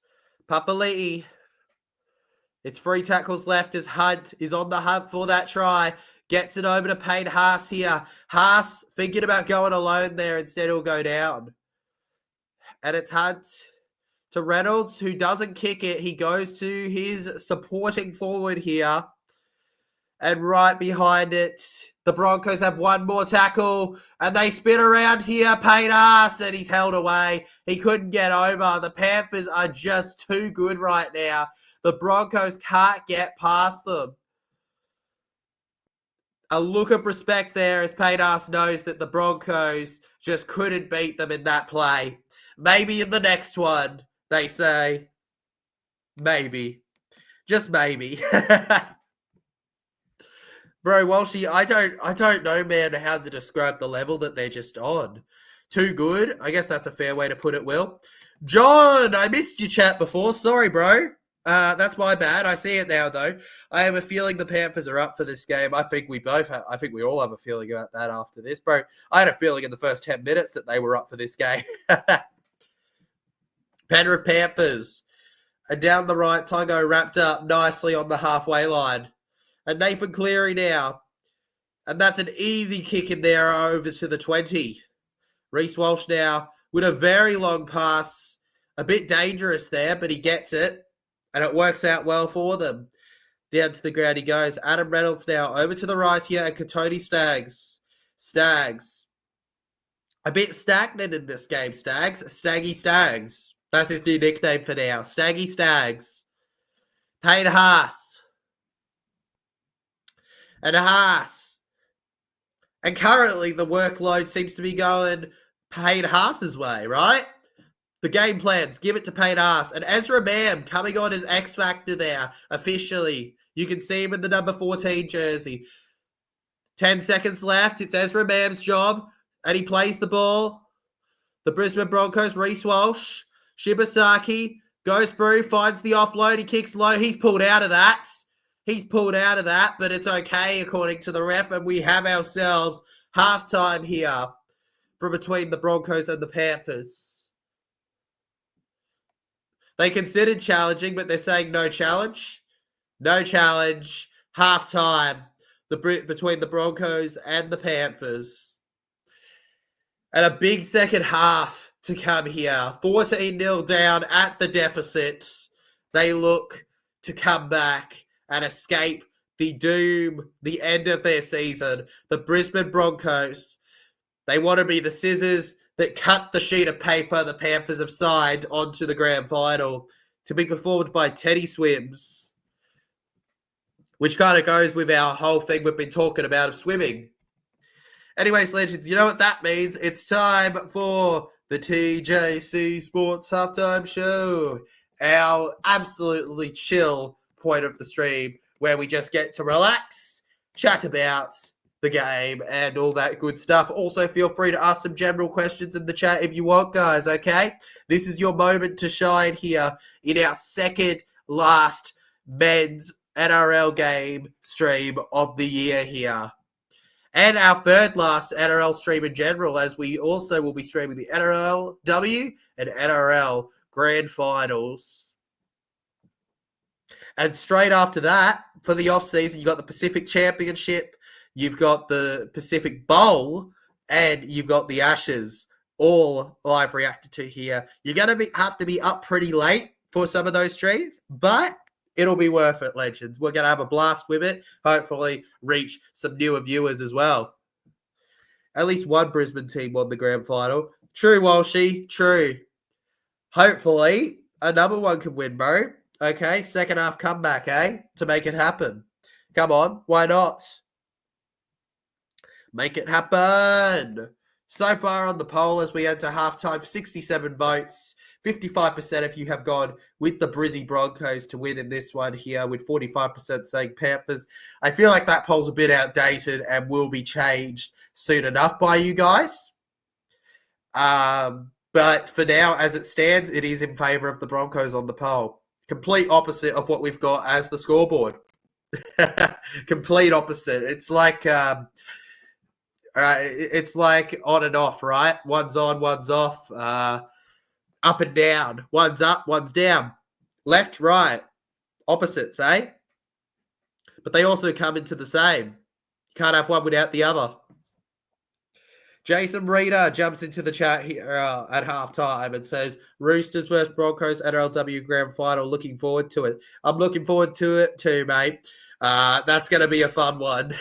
Papali'i. It's 3 tackles left as Hunt is on the hunt for that try. Gets it over to Payne Haas here. Haas thinking about going alone there. Instead, he'll go down. And it's Hunt to Reynolds, who doesn't kick it. He goes to his supporting forward here. And right behind it, the Broncos have one more tackle. And they spin around here. Payne Haas, and he's held away. He couldn't get over. The Panthers are just too good right now. The Broncos can't get past them. A look of respect there as Payne Haas knows that the Broncos just couldn't beat them in that play. Maybe in the next one, they say. Maybe. Just maybe. Bro, Walshy, I don't know, man, how to describe the level that they're just on. too good. I guess that's a fair way to put it, Will. John, I missed your chat before. Sorry, bro. That's my bad. I see it now, though. I have a feeling the Panthers are up for this game. I think we all have a feeling about that after this, bro. I had a feeling in the first 10 minutes that they were up for this game. Penrith Panthers. And down the right, Kayo wrapped up nicely on the halfway line. And Nathan Cleary now. And that's an easy kick in there over to the 20. Reece Walsh now with a very long pass. A bit dangerous there, but he gets it. And it works out well for them. Down to the ground he goes. Adam Reynolds now over to the right here. And Katoni Staggs. A bit stagnant in this game, Staggs. Staggy Staggs. That's his new nickname for now. Staggy Staggs. Payne Haas. And Haas. And currently the workload seems to be going Payne Haas's way, right? The game plans, give it to Payne Haas. And Ezra Mam coming on as X Factor there, officially. You can see him in the number 14 jersey. 10 seconds left. It's Ezra Mam's job. And he plays the ball. The Brisbane Broncos, Reece Walsh. Shibasaki goes through, finds the offload. He kicks low. He's pulled out of that. But it's okay according to the ref. And we have ourselves halftime here from between the Broncos and the Panthers. They considered challenging, but they're saying no challenge. No challenge. Halftime between the Broncos and the Panthers. And a big second half to come here. 14-0 down at the deficit. They look to come back and escape the doom, the end of their season. The Brisbane Broncos, they want to be the scissors that cut the sheet of paper the Panthers have signed onto the grand final, to be performed by Teddy Swims, which kind of goes with our whole thing we've been talking about of swimming. Anyways, legends, you know what that means. It's time for the TJC Sports Halftime Show, our absolutely chill point of the stream where we just get to relax, chat about the game and all that good stuff. Also, feel free to ask some general questions in the chat if you want, guys, okay? This is your moment to shine here in our second last men's NRL game stream of the year here. And our third last NRL stream in general, as we also will be streaming the NRLW and NRL Grand Finals. And straight after that, for the off-season, you've got the Pacific Championship, you've got the Pacific Bowl, and you've got the Ashes, all live reacted to here. You're going to have to be up pretty late for some of those streams, but it'll be worth it, legends. We're going to have a blast with it. Hopefully reach some newer viewers as well. At least one Brisbane team won the grand final. True, Walshy. True. Hopefully another one can win, bro. Okay, second half comeback, to make it happen. Come on, why not? Make it happen. So far on the poll as we enter halftime, 67 votes. 55% if you have gone with the Brizzy Broncos to win in this one here, with 45% saying Panthers. I feel like that poll's a bit outdated and will be changed soon enough by you guys. But for now, as it stands, it is in favour of the Broncos on the poll. Complete opposite of what we've got as the scoreboard. Complete opposite. It's like it's like on and off, right? One's on, one's off. Up and down. One's up, one's down. Left, right. Opposites, eh? But they also come into the same. You can't have one without the other. Jason Reeder jumps into the chat here at halftime and says, Roosters versus Broncos NRLW Grand Final. Looking forward to it. I'm looking forward to it too, mate. That's going to be a fun one.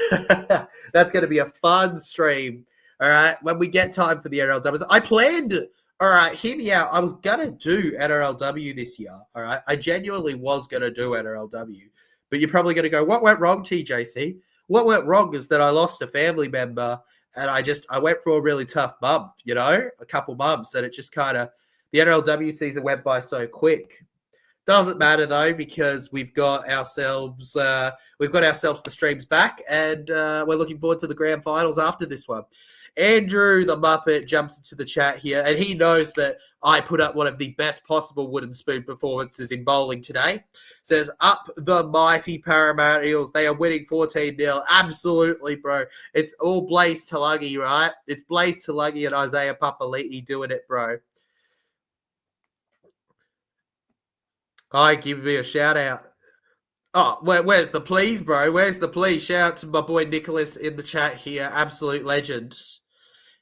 That's going to be a fun stream. All right? When we get time for the NRLW. I planned... All right, hear me out. I was going to do NRLW this year, all right? I genuinely was going to do NRLW. But you're probably going to go, what went wrong, TJC? What went wrong is that I lost a family member, and I went through a really tough month, a couple months, and it just kind of, the NRLW season went by so quick. Doesn't matter, though, because we've got ourselves the streams back, and we're looking forward to the grand finals after this one. Andrew the Muppet jumps into the chat here, and he knows that I put up one of the best possible wooden spoon performances in bowling today. Says, up the mighty Paramount Eels. They are winning 14-0. Absolutely, bro. It's all Blaze Tulagi, right? It's Blaze Tulagi and Isaiah Papali'i doing it, bro. Hi, give me a shout out. Oh, where's the please, bro? Where's the please? Shout out to my boy Nicholas in the chat here. Absolute legend.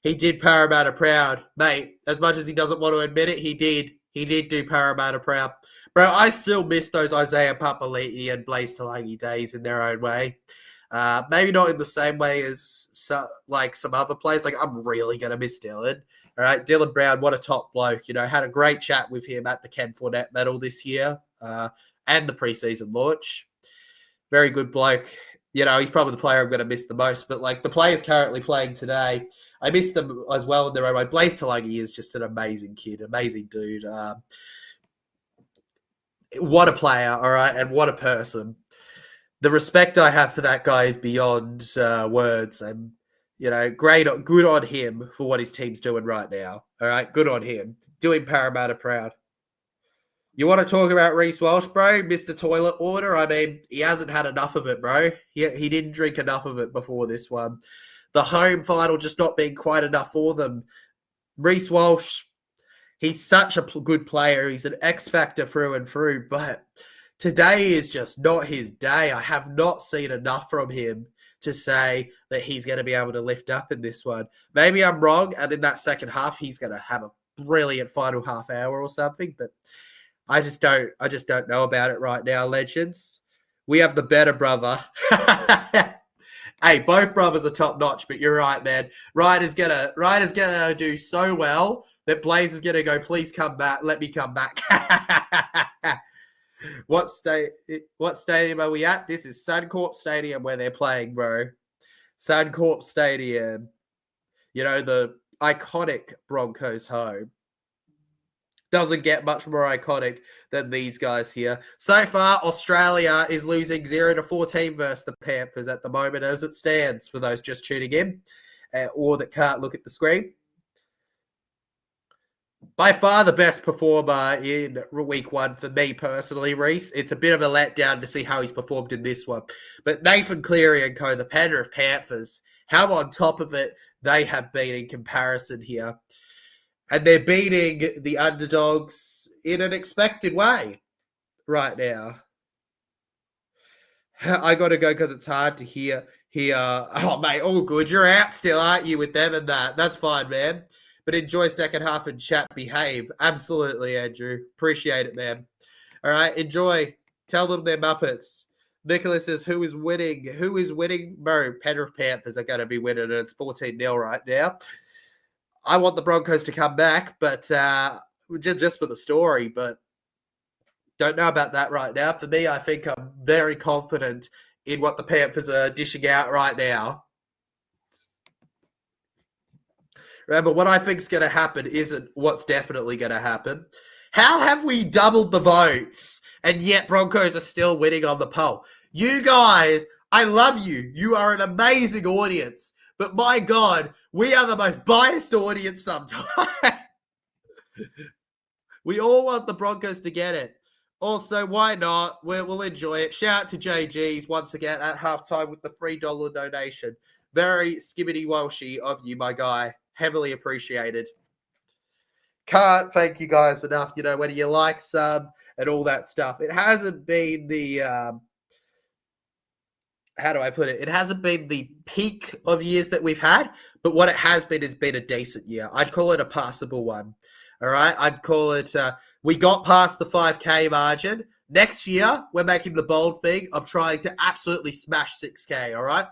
He did Parramatta proud. Mate, as much as he doesn't want to admit it, he did. He did do Parramatta proud. Bro, I still miss those Isaiah Papali'i and Blaze Talangi days in their own way. Maybe not in the same way as some other players. Like, I'm really going to miss Dylan. All right, Dylan Brown, what a top bloke. You know, had a great chat with him at the Ken Fournette medal this year and the preseason launch. Very good bloke. You know, he's probably the player I'm going to miss the most. But, like, the players currently playing today, I miss them as well in their own way. Blaze Talangi is just an amazing kid, amazing dude. What a player, all right, and what a person. The respect I have for that guy is beyond words. And, you know, good on him for what his team's doing right now. All right, good on him. Doing Parramatta proud. You want to talk about Reece Walsh, bro? Mr. Toilet Order? I mean, he hasn't had enough of it, bro. He didn't drink enough of it before this one. The home final just not being quite enough for them. Reece Walsh, he's such a good player. He's an X factor through and through, but today is just not his day. I have not seen enough from him to say that he's going to be able to lift up in this one. Maybe I'm wrong, and in that second half, he's going to have a brilliant final half hour or something, but I just don't know about it right now, legends. We have the better brother. Hey, both brothers are top notch, but you're right, man. Ryder's gonna do so well that Blaze is gonna go, please come back, let me come back. What stadium are we at? This is Suncorp Stadium where they're playing, bro. Suncorp Stadium. You know, the iconic Broncos home. Doesn't get much more iconic than these guys here. So far, Australia is losing 0-14 versus the Panthers at the moment as it stands, for those just tuning in or that can't look at the screen. By far the best performer in week one for me personally, Reece. It's a bit of a letdown to see how he's performed in this one. But Nathan Cleary and co, the Penrith Panthers, how on top of it they have been in comparison here. And they're beating the underdogs in an expected way right now. I got to go because it's hard to hear. Oh, mate, all good. You're out still, aren't you, with them and that? That's fine, man. But enjoy second half and chat. Behave. Absolutely, Andrew. Appreciate it, man. All right, enjoy. Tell them they're Muppets. Nicholas says, who is winning? Who is winning? Bro, Penrith Panthers are going to be winning, and it's 14-0 right now. I want the Broncos to come back, but just for the story, but don't know about that right now. For me, I think I'm very confident in what the Panthers are dishing out right now. Remember, what I think is going to happen isn't what's definitely going to happen. How have we doubled the votes, and yet Broncos are still winning on the poll? You guys, I love you. You are an amazing audience. But my God, we are the most biased audience sometimes. We all want the Broncos to get it. Also, why not? We'll enjoy it. Shout out to JG's once again at halftime with the $3 donation. Very skibbity Walshy of you, my guy. Heavily appreciated. Can't thank you guys enough. You know, whether you like, sub, and all that stuff. It hasn't been the... how do I put it? It hasn't been the peak of years that we've had, but what it has been a decent year. I'd call it a passable one. All right? I'd call it, we got past the 5K margin. Next year, we're making the bold thing of trying to absolutely smash 6K, all right?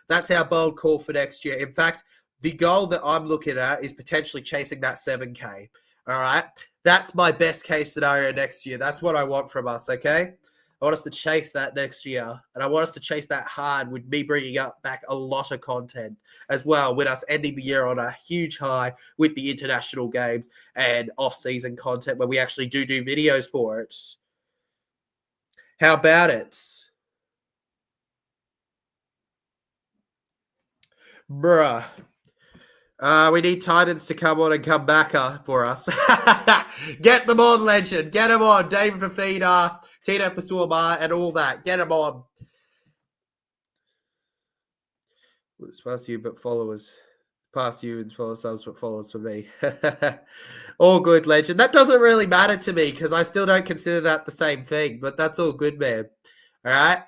That's our bold call for next year. In fact, the goal that I'm looking at is potentially chasing that 7K, all right? That's my best case scenario next year. That's what I want from us, okay? I want us to chase that next year, and I want us to chase that hard with me bringing up back a lot of content as well, with us ending the year on a huge high with the international games and off-season content where we actually do videos for it. How about it? Bruh. We need Titans to come on and come back for us. Get them on, legend. Get them on. David Fafita, Tino Pasuama, and all that. Get them on. It's past you, but followers. Past you and follow subs, but followers for me. All good, legend. That doesn't really matter to me because I still don't consider that the same thing, but that's all good, man. All right.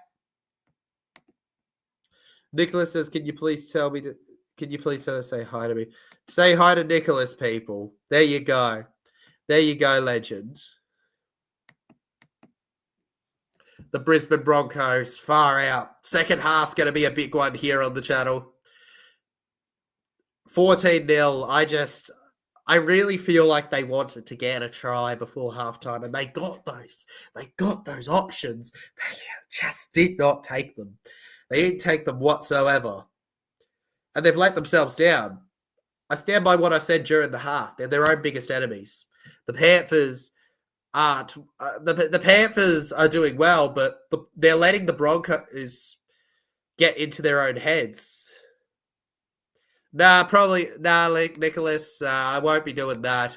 Nicholas says, can you please tell me can you please say hi to me? Say hi to Nicholas, people. There you go. There you go, legends. The Brisbane Broncos, far out. Second half's going to be a big one here on the channel. 14-0. I really feel like they wanted to get a try before halftime, and they got those. They got those options. They just did not take them. They didn't take them whatsoever. And they've let themselves down. I stand by what I said during the half. They're their own biggest enemies. The Panthers aren't. The Panthers are doing well, but they're letting the Broncos get into their own heads. Nah, Nicholas. I won't be doing that.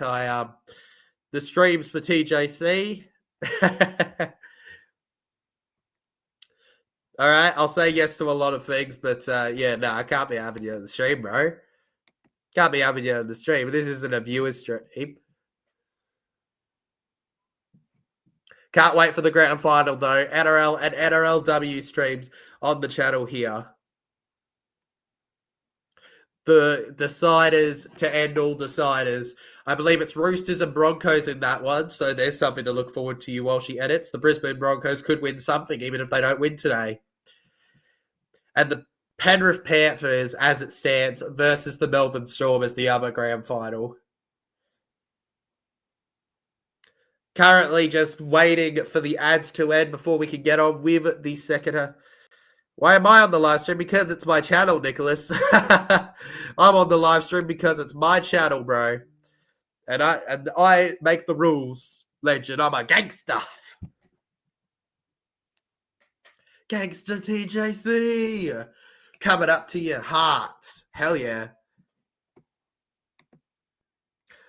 The streams for TJC. All right, I'll say yes to a lot of things, but I can't be having you on the stream, bro. Can't be having you on the stream. This isn't a viewer's stream. Can't wait for the grand final, though. NRL and NRLW streams on the channel here. The deciders to end all deciders. I believe it's Roosters and Broncos in that one, so there's something to look forward to you while she edits. The Brisbane Broncos could win something, even if they don't win today. And the Penrith Panthers, as it stands, versus the Melbourne Storm as the other grand final. Currently just waiting for the ads to end before we can get on with the second. Why am I on the live stream? Because it's my channel, Nicholas. I'm on the live stream because it's my channel, bro. And I make the rules, legend. I'm a gangster. Gangster TJC. Coming up to your heart. Hell yeah.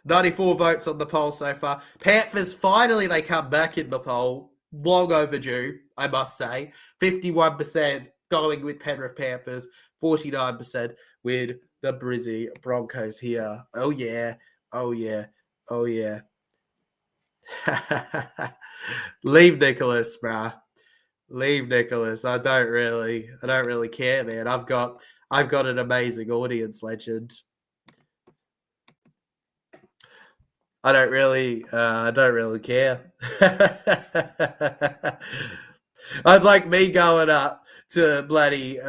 94 votes on the poll so far. Panthers, finally they come back in the poll. Long overdue, I must say. 51% going with Penrith Panthers. 49% with the Brizzy Broncos here. Oh, yeah. Oh, yeah. Oh, yeah. Leave Nicholas, bruh. Leave Nicholas. I don't really care, man. I've got an amazing audience, legend. I don't really care. That's like me going up to bloody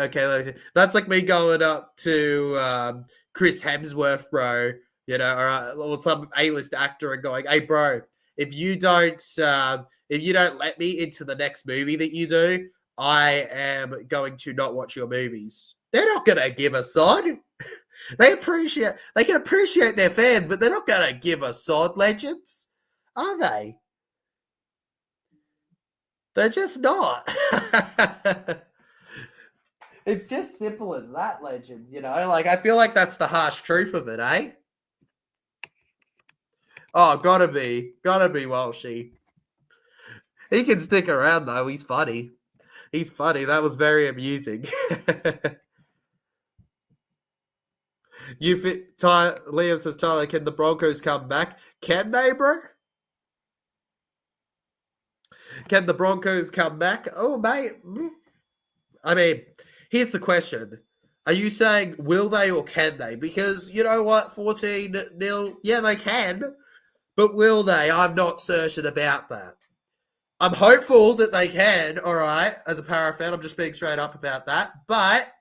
that's like me going up to Chris Hemsworth, bro. You know, or some A-list actor and going, "Hey, bro, if you don't let me into the next movie that you do, I am going to not watch your movies." They're not gonna give a sod. They can appreciate their fans, but they're not going to give us sod, legends, are they? They're just not. It's just simple as that, legends, you know? Like, I feel like that's the harsh truth of it, eh? Oh, gotta be Walshy. He can stick around, though. He's funny. That was very amusing. Liam says, Tyler, can the Broncos come back? Can they, bro? Can the Broncos come back? Oh, mate. I mean, here's the question. Are you saying will they or can they? Because you know what? 14-0, yeah, they can. But will they? I'm not certain about that. I'm hopeful that they can, all right, as a Para fan. I'm just being straight up about that. But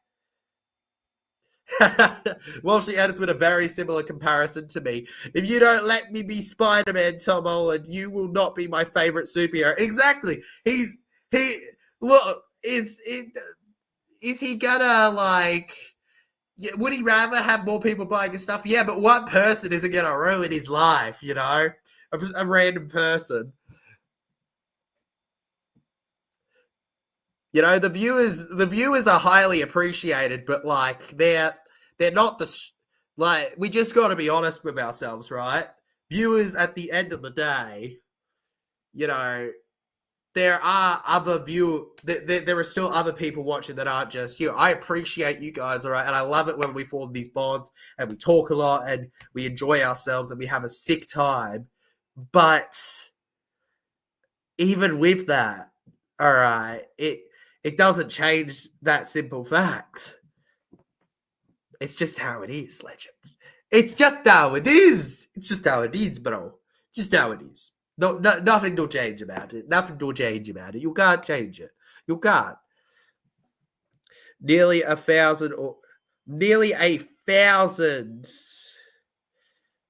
well, she added with a very similar comparison to me. If you don't let me be Spider-Man, Tom Holland, you will not be my favorite superhero. Exactly. Is he gonna like? Would he rather have more people buying his stuff? Yeah, but one person isn't gonna ruin his life. You know, a random person. You know, the viewers are highly appreciated, but like they're not the Like, we just got to be honest with ourselves, right? Viewers, at the end of the day, you know, there are there are still other people watching that aren't just you. I appreciate you guys, all right? And I love it when we form these bonds and we talk a lot and we enjoy ourselves and we have a sick time. But even with that, all right, it doesn't change that simple fact. It's just how it is, legends. It's just how it is. It's just how it is, bro. Just how it is. No, nothing to change about it. Nothing to change about it. You can't change it. You can't. Nearly 1,000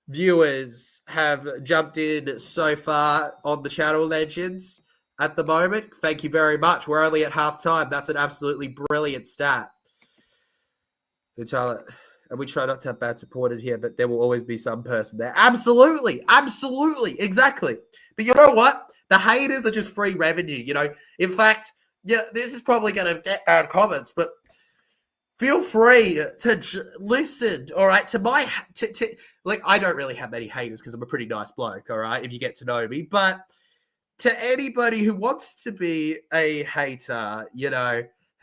viewers have jumped in so far on the channel, legends, at the moment. Thank you very much. We're only at half time. That's an absolutely brilliant stat. And we try not to have bad supported here, but there will always be some person there. Absolutely. Absolutely. Exactly. But you know what? The haters are just free revenue, you know. In fact, yeah, this is probably going to get bad comments, but feel free to listen, all right, to my... like, I don't really have many haters because I'm a pretty nice bloke, all right, if you get to know me. But to anybody who wants to be a hater, you know,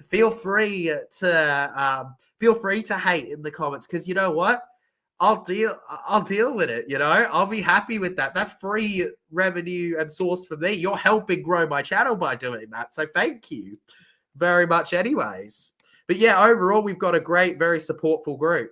feel free to hate in the comments, because you know what? I'll deal with it, you know? I'll be happy with that. That's free revenue and source for me. You're helping grow my channel by doing that. So thank you very much anyways. But yeah, overall, we've got a great, very supportful group.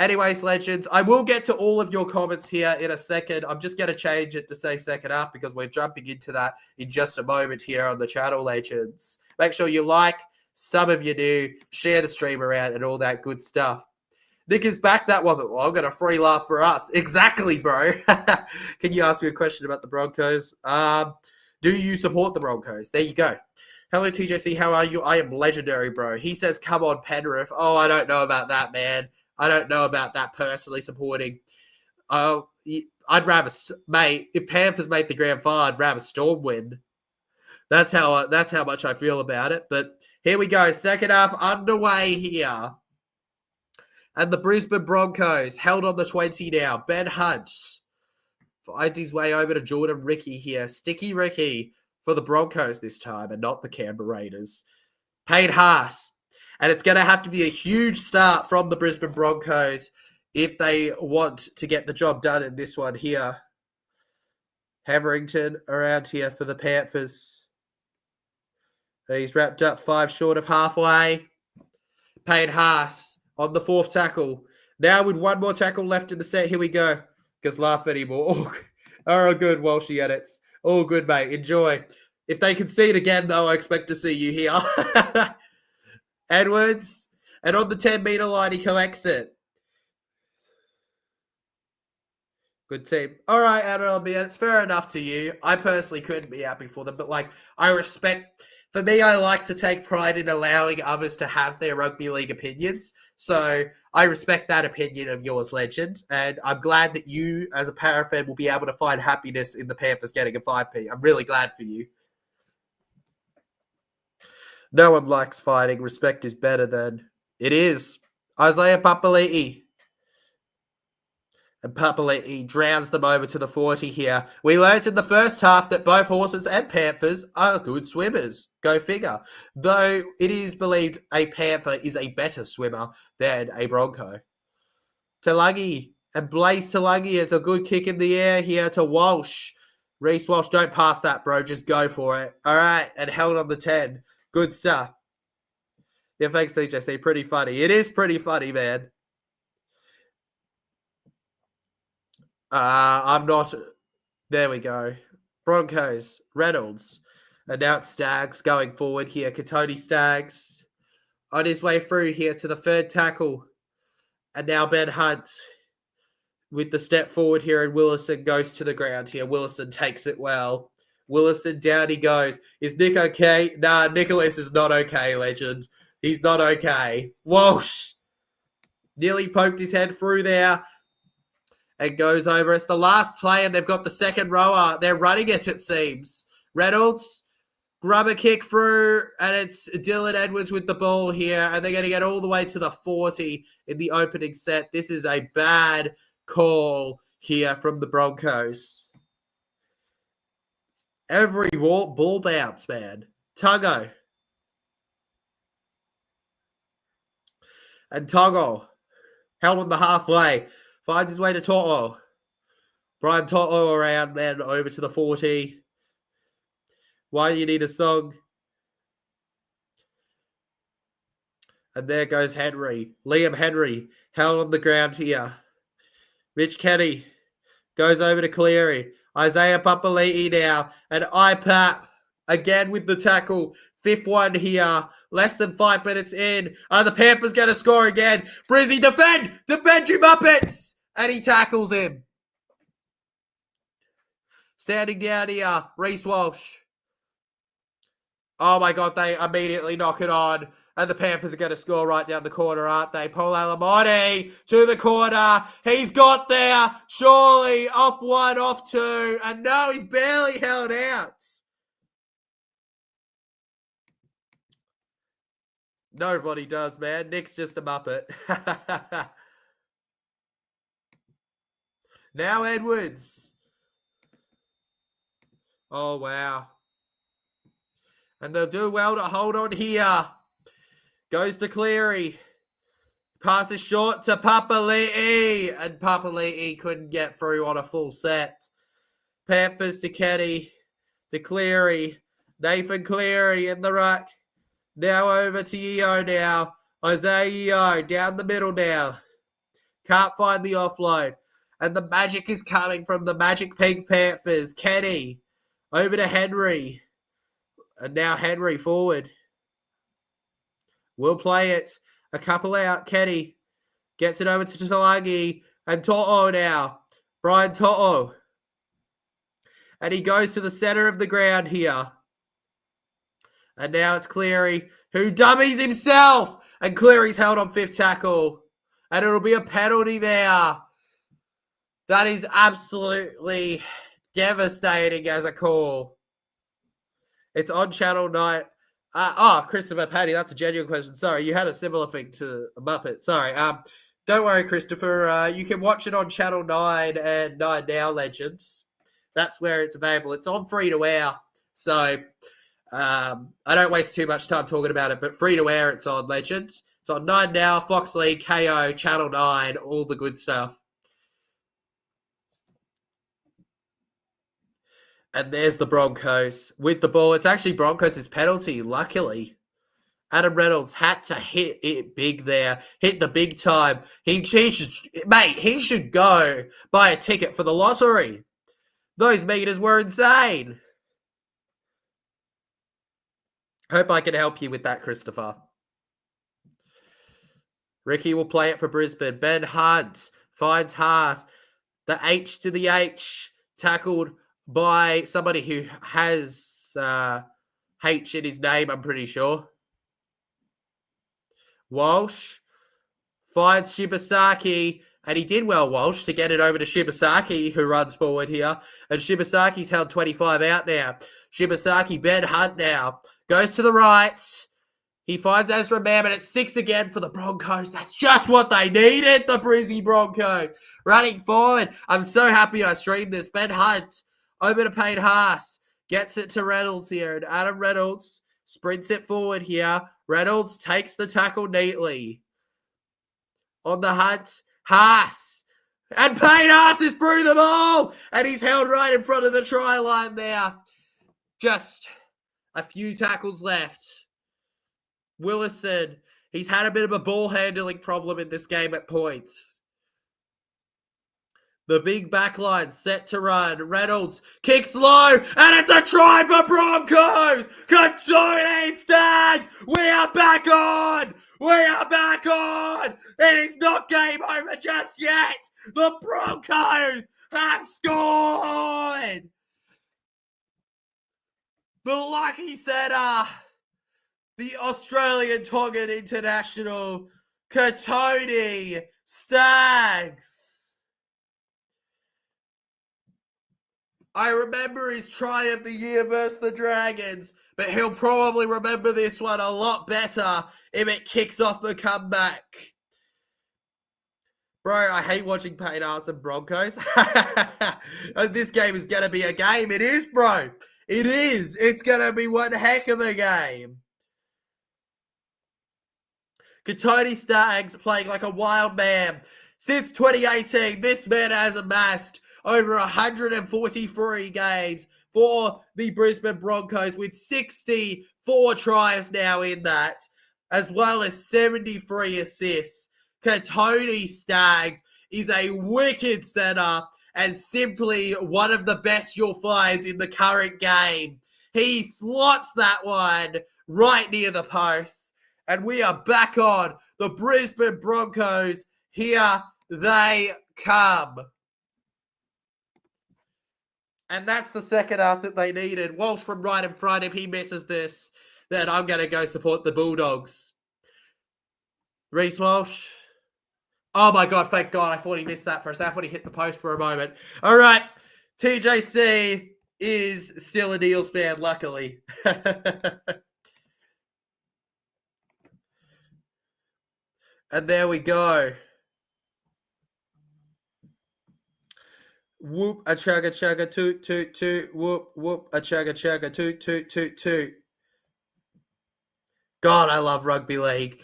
Anyways, legends, I will get to all of your comments here in a second. I'm just going to change it to say second up because we're jumping into that in just a moment here on the channel, legends. Make sure you like, some of you do, share the stream around and all that good stuff. Nick is back. That wasn't long. Got a free laugh for us. Exactly, bro. Can you ask me a question about the Broncos? Do you support the Broncos? There you go. Hello, TJC. How are you? I am legendary, bro. He says, come on, Penrith. Oh, I don't know about that, man. I don't know about that personally supporting. I'd rather, mate, if Panthers make the grand final, I'd rather Storm win. That's how much I feel about it. But here we go. Second half underway here. And the Brisbane Broncos held on the 20 now. Ben Hunt finds his way over to Jordan Ricky here. Sticky Ricky for the Broncos this time and not the Canberra Raiders. Payne Haas. And it's going to have to be a huge start from the Brisbane Broncos if they want to get the job done in this one here. Haverington around here for the Panthers. He's wrapped up 5 short of halfway. Payne Haas on the 4th tackle. Now with 1 more tackle left in the set. Here we go. Because laugh anymore. Oh, good, Walshy edits. All good, mate. Enjoy. If they concede again, though, I expect to see you here. Edwards. And on the 10-meter line, he collects it. Good team. All right, NRL, it's fair enough to you. I personally couldn't be happy for them, but, like, I respect... For me, I like to take pride in allowing others to have their rugby league opinions. So I respect that opinion of yours, legend. And I'm glad that you, as a Para fan, will be able to find happiness in the Panthers getting a 5P. I'm really glad for you. No one likes fighting. Respect is better than... It is. Isaiah Papali'i. And Papali'i drowns them over to the 40 here. We learned in the first half that both horses and Panthers are good swimmers. Go figure. Though it is believed a Panther is a better swimmer than a Bronco. Talangi. And Blaze Talangi is a good kick in the air here to Walsh. Reece Walsh, don't pass that, bro. Just go for it. All right. And held on the 10. Good stuff. Yeah, thanks, TJC. Pretty funny. It is pretty funny, man. I'm not... There we go. Broncos. Reynolds. And now it's Staggs going forward here. Katoni Staggs on his way through here to the 3rd tackle. And now Ben Hunt with the step forward here. And Willison goes to the ground here. Willison takes it well. Willison, down he goes. Is Nick okay? Nah, Nicholas is not okay, legend. He's not okay. Walsh nearly poked his head through there. And goes over. It's the last play, and they've got the second rower. They're running it seems. Reynolds Grubber kick through, and it's Dylan Edwards with the ball here, and they're going to get all the way to the 40 in the opening set. This is a bad call here from the Broncos. Every ball bounce, man. Tuggo. And Toggle held on the halfway. Finds his way to Toto. Brian Toto around, then over to the 40. Why you need a song? And there goes Henry. Liam Henry held on the ground here. Mitch Kenny goes over to Cleary. Isaiah Papali'i now. And IPAP again with the tackle. Fifth one here. Less than 5 minutes in. The Panthers going to score again. Brizzy, defend! Defend, you Muppets! And he tackles him. Standing down here, Reece Walsh. Oh my God, they immediately knock it on. And the Panthers are going to score right down the corner, aren't they? Paul Alamotti to the corner. He's got there. Surely off one, off two. And no, he's barely held out. Nobody does, man. Nick's just a Muppet. Now Edwards. Oh, wow. And they'll do well to hold on here. Goes to Cleary. Passes short to Papali'i. And Papali'i couldn't get through on a full set. Panthers to Kenny. To Cleary. Nathan Cleary in the ruck. Now over to Yeo now. Isaiah Yeo down the middle now. Can't find the offload. And the magic is coming from the Magic Pink Panthers. Kenny. Over to Henry. And now Henry forward. We'll play it. A couple out. Kenny gets it over to Talangi. And Toto now. Brian Toto. And he goes to the center of the ground here. And now it's Cleary, who dummies himself. And Cleary's held on fifth tackle. And it'll be a penalty there. That is absolutely devastating as a call. It's on Channel 9. Christopher Paddy, that's a genuine question. Sorry, you had a similar thing to a Muppet. Sorry. Don't worry, Christopher. You can watch it on Channel 9 and 9 Now Legends. That's where it's available. It's on free to air. So I don't waste too much time talking about it, but free to air, it's on Legends. It's on 9 Now, Fox League, Kayo, Channel 9, all the good stuff. And there's the Broncos with the ball. It's actually Broncos' penalty, luckily. Adam Reynolds had to hit it big there. Hit the big time. He should go buy a ticket for the lottery. Those meters were insane. Hope I can help you with that, Christopher. Ricky will play it for Brisbane. Ben Hunt finds Haas. The H to the H. Tackled by somebody who has H in his name, I'm pretty sure. Walsh finds Shibasaki. And he did well, Walsh, to get it over to Shibasaki, who runs forward here. And Shibasaki's held 25 out now. Shibasaki, Ben Hunt now. Goes to the right. He finds Ezra Mam, and it's 6 again for the Broncos. That's just what they needed, the Brizzy Broncos. Running forward. I'm so happy I streamed this. Ben Hunt over to Payne Haas. Gets it to Reynolds here. And Adam Reynolds sprints it forward here. Reynolds takes the tackle neatly. On the hunt. Haas. And Payne Haas is through the ball. And he's held right in front of the try line there. Just a few tackles left. Willison, he's had a bit of a ball handling problem in this game at points. The big backline set to run. Reynolds kicks low, and it's a try for Broncos! Katoon Stags! We are back on! We are back on! It is not game over just yet! The Broncos have scored! The lucky setter, the Australian Tongan International, Katoon Stags. I remember his try of the year versus the Dragons, but he'll probably remember this one a lot better if it kicks off the comeback. Bro, I hate watching Panthers and Broncos. This game is going to be a game. It is, bro. It is. It's going to be one heck of a game. Katoni Staggs playing like a wild man. Since 2018, this man has amassed over 143 games for the Brisbane Broncos with 64 tries now in that, as well as 73 assists. Katoni Staggs is a wicked centre and simply one of the best you'll find in the current game. He slots that one right near the post. And we are back on the Brisbane Broncos. Here they come. And that's the second half that they needed. Walsh from right in front. If he misses this, then I'm going to go support the Bulldogs. Reece Walsh. Oh, my God. Thank God. I thought he missed that for a second. I thought he hit the post for a moment. All right. TJC is still a Eels fan, luckily. And there we go. Whoop, a chugga chugga, toot, toot, toot. Whoop, whoop, a chugga chugga, toot, toot, toot, toot. God, I love rugby league.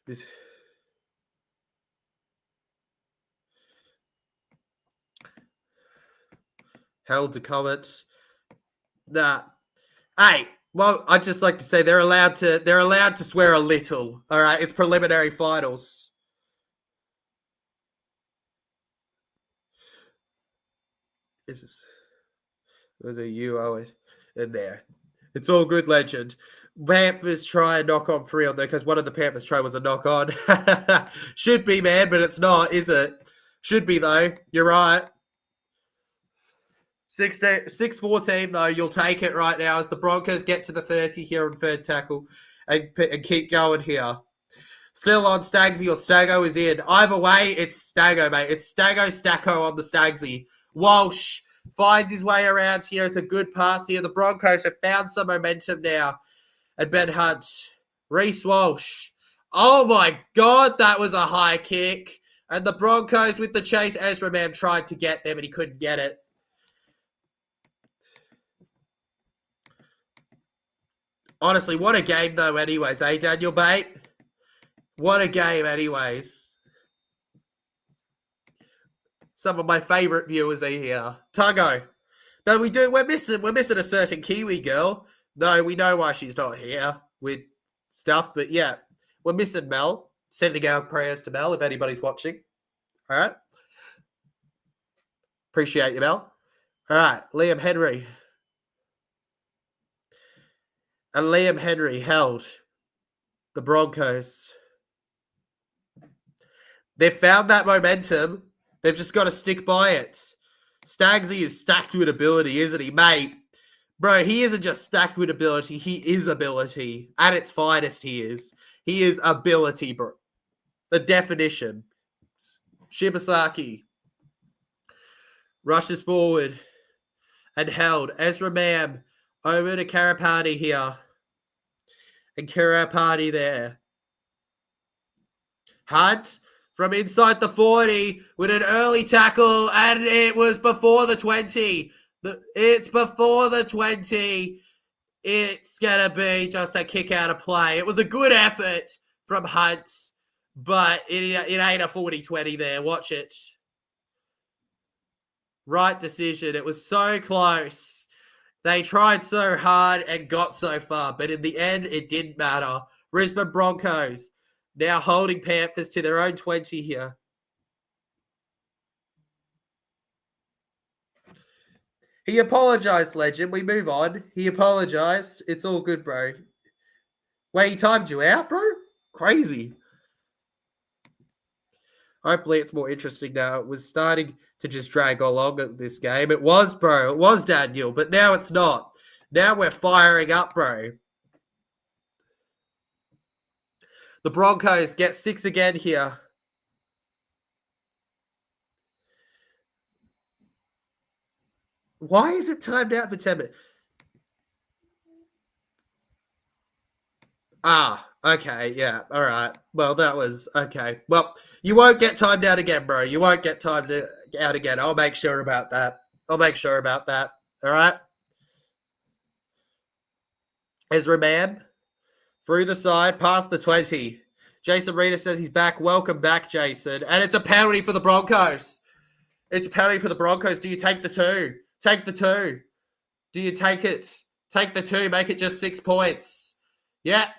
This... Held to comments. Nah. Hey, well, I'd just like to say they're allowed to swear a little. All right, it's preliminary finals. There's a UO in there. It's all good, legend. Panthers try and knock on 3 on there because one of the Panthers try was a knock on. Should be, man, but it's not, is it? Should be, though. You're right. 6-14, though, you'll take it right now as the Broncos get to the 30 here on third tackle and keep going here. Still on Stagsy or Stago is in. Either way, it's Stago, mate. It's Stacko on the Stagsy. Walsh finds his way around here. It's a good pass here. The Broncos have found some momentum now. And Ben Hunt. Reece Walsh. Oh, my God, that was a high kick. And the Broncos with the chase. Ezra Man tried to get there, but he couldn't get it. Honestly, what a game, though, anyways, eh, Daniel Bate? What a game, anyways. Some of my favourite viewers are here. Tungo. No, we're missing a certain Kiwi girl. No, we know why she's not here with stuff, but yeah, we're missing Mel. Sending our prayers to Mel if anybody's watching. All right. Appreciate you, Mel. All right, Liam Henry. And Liam Henry held the Broncos. They've found that momentum. They've just got to stick by it. Stagsy is stacked with ability, isn't he, mate? Bro, he isn't just stacked with ability. He is ability. At its finest, he is. He is ability, bro. The definition. Shibasaki rushes forward and held. Ezra Mam over to Karapati here. And Karapati there. Hunt from inside the 40 with an early tackle, and it was before the 20. It's before the 20. It's going to be just a kick out of play. It was a good effort from Hunt, but it ain't a 40-20 there. Watch it. Right decision. It was so close. They tried so hard and got so far, but in the end, it didn't matter. Brisbane Broncos now holding Panthers to their own 20 here. He apologized, legend. We move on. He apologized. It's all good, bro. Wait, he timed you out, bro? Crazy. Hopefully it's more interesting now. It was starting to just drag along at this game. It was, bro. It was, Daniel. But now it's not. Now we're firing up, bro. The Broncos get 6 again here. Why is it timed out for 10 minutes? Okay, yeah, all right. Well, that was okay. Well, you won't get timed out again, bro. You won't get timed out again. I'll make sure about that. All right? Ezra Mam, through the side, past the 20. Jason Reeder says he's back. Welcome back, Jason. And it's a penalty for the Broncos. It's a penalty for the Broncos. Do you take the 2? Take the 2. Do you take it? Take the 2. Make it just 6 points. Yeah,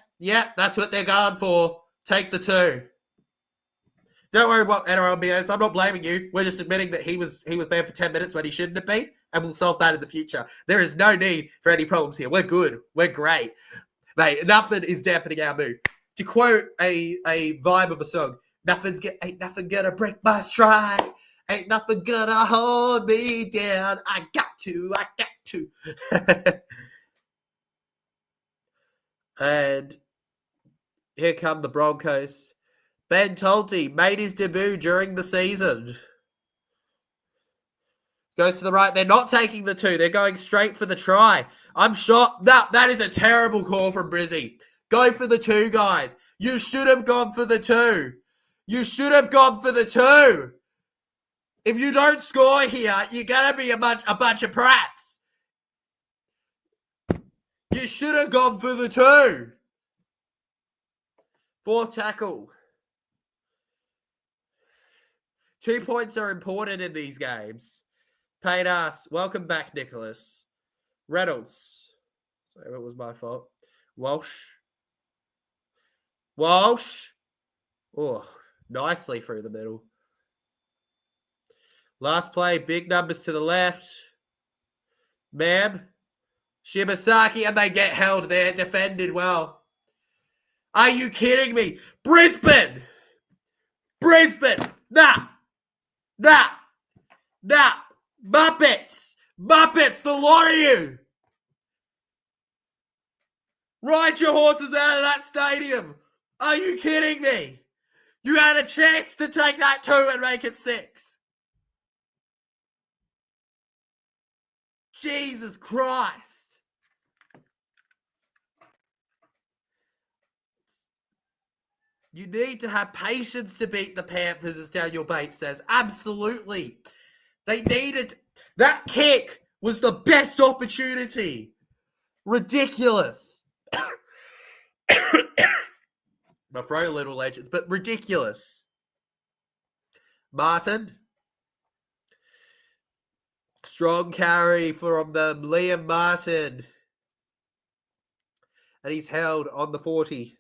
that's what they're going for. Take the 2. Don't worry about NRL BS. I'm not blaming you. We're just admitting that he was banned for 10 minutes when he shouldn't have been, and we'll solve that in the future. There is no need for any problems here. We're good. We're great. Mate, nothing is dampening our mood. To quote a vibe of a song, ain't nothing gonna break my stride. Ain't nothing gonna hold me down. I got to. And here come the Broncos. Ben Tolte made his debut during the season. Goes to the right. They're not taking the 2. They're going straight for the try. I'm shocked. No, that is a terrible call from Brizzy. Go for the 2, guys. You should have gone for the 2. You should have gone for the 2. If you don't score here, you're going to be a bunch of prats. You should have gone for the 2. 4th tackle. 2 points are important in these games. Paid us. Welcome back, Nicholas. Reynolds. Sorry, it was my fault. Walsh. Oh, nicely through the middle. Last play, big numbers to the left. Mam. Shibasaki, and they get held there. Defended well. Are you kidding me? Brisbane. Nah. Muppets, the lot of you. Ride your horses out of that stadium. Are you kidding me? You had a chance to take that 2 and make it 6. Jesus Christ. You need to have patience to beat the Panthers, as Daniel Bates says. Absolutely. They needed... That kick was the best opportunity. Ridiculous. My throat a little legends, but ridiculous. Martin. Strong carry from them. Liam Martin. And he's held on the 40.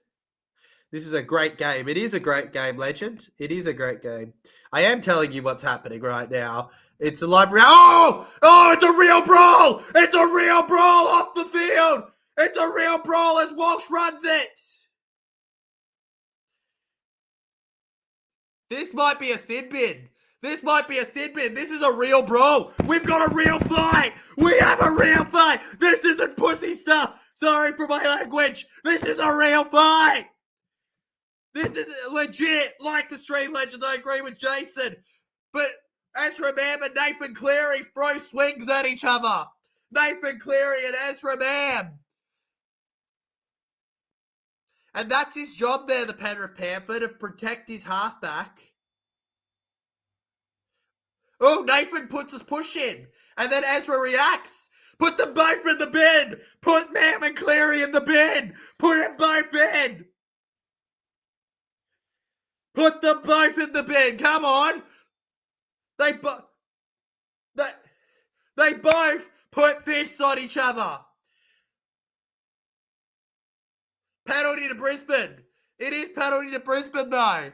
This is a great game. It is a great game, legend. It is a great game. I am telling you what's happening right now. It's a live... Oh, it's a real brawl. It's a real brawl off the field. It's a real brawl as Walsh runs it. This might be a sin bin. This is a real brawl. We've got a real fight. We have a real fight. This isn't pussy stuff. Sorry for my language. This is a real fight. This is legit. Like the stream legends, I agree with Jason. But Ezra Mam and Nathan Cleary throw swings at each other. Nathan Cleary and Ezra Mam. And that's his job there, the Penrith Panther, to protect his halfback. Oh, Nathan puts his push in. And then Ezra reacts. Put them both in the bin. Put Mam and Cleary in the bin. Put them both in. Put them both in the bin. Come on. They both put fists on each other. Penalty to Brisbane. It is penalty to Brisbane, though.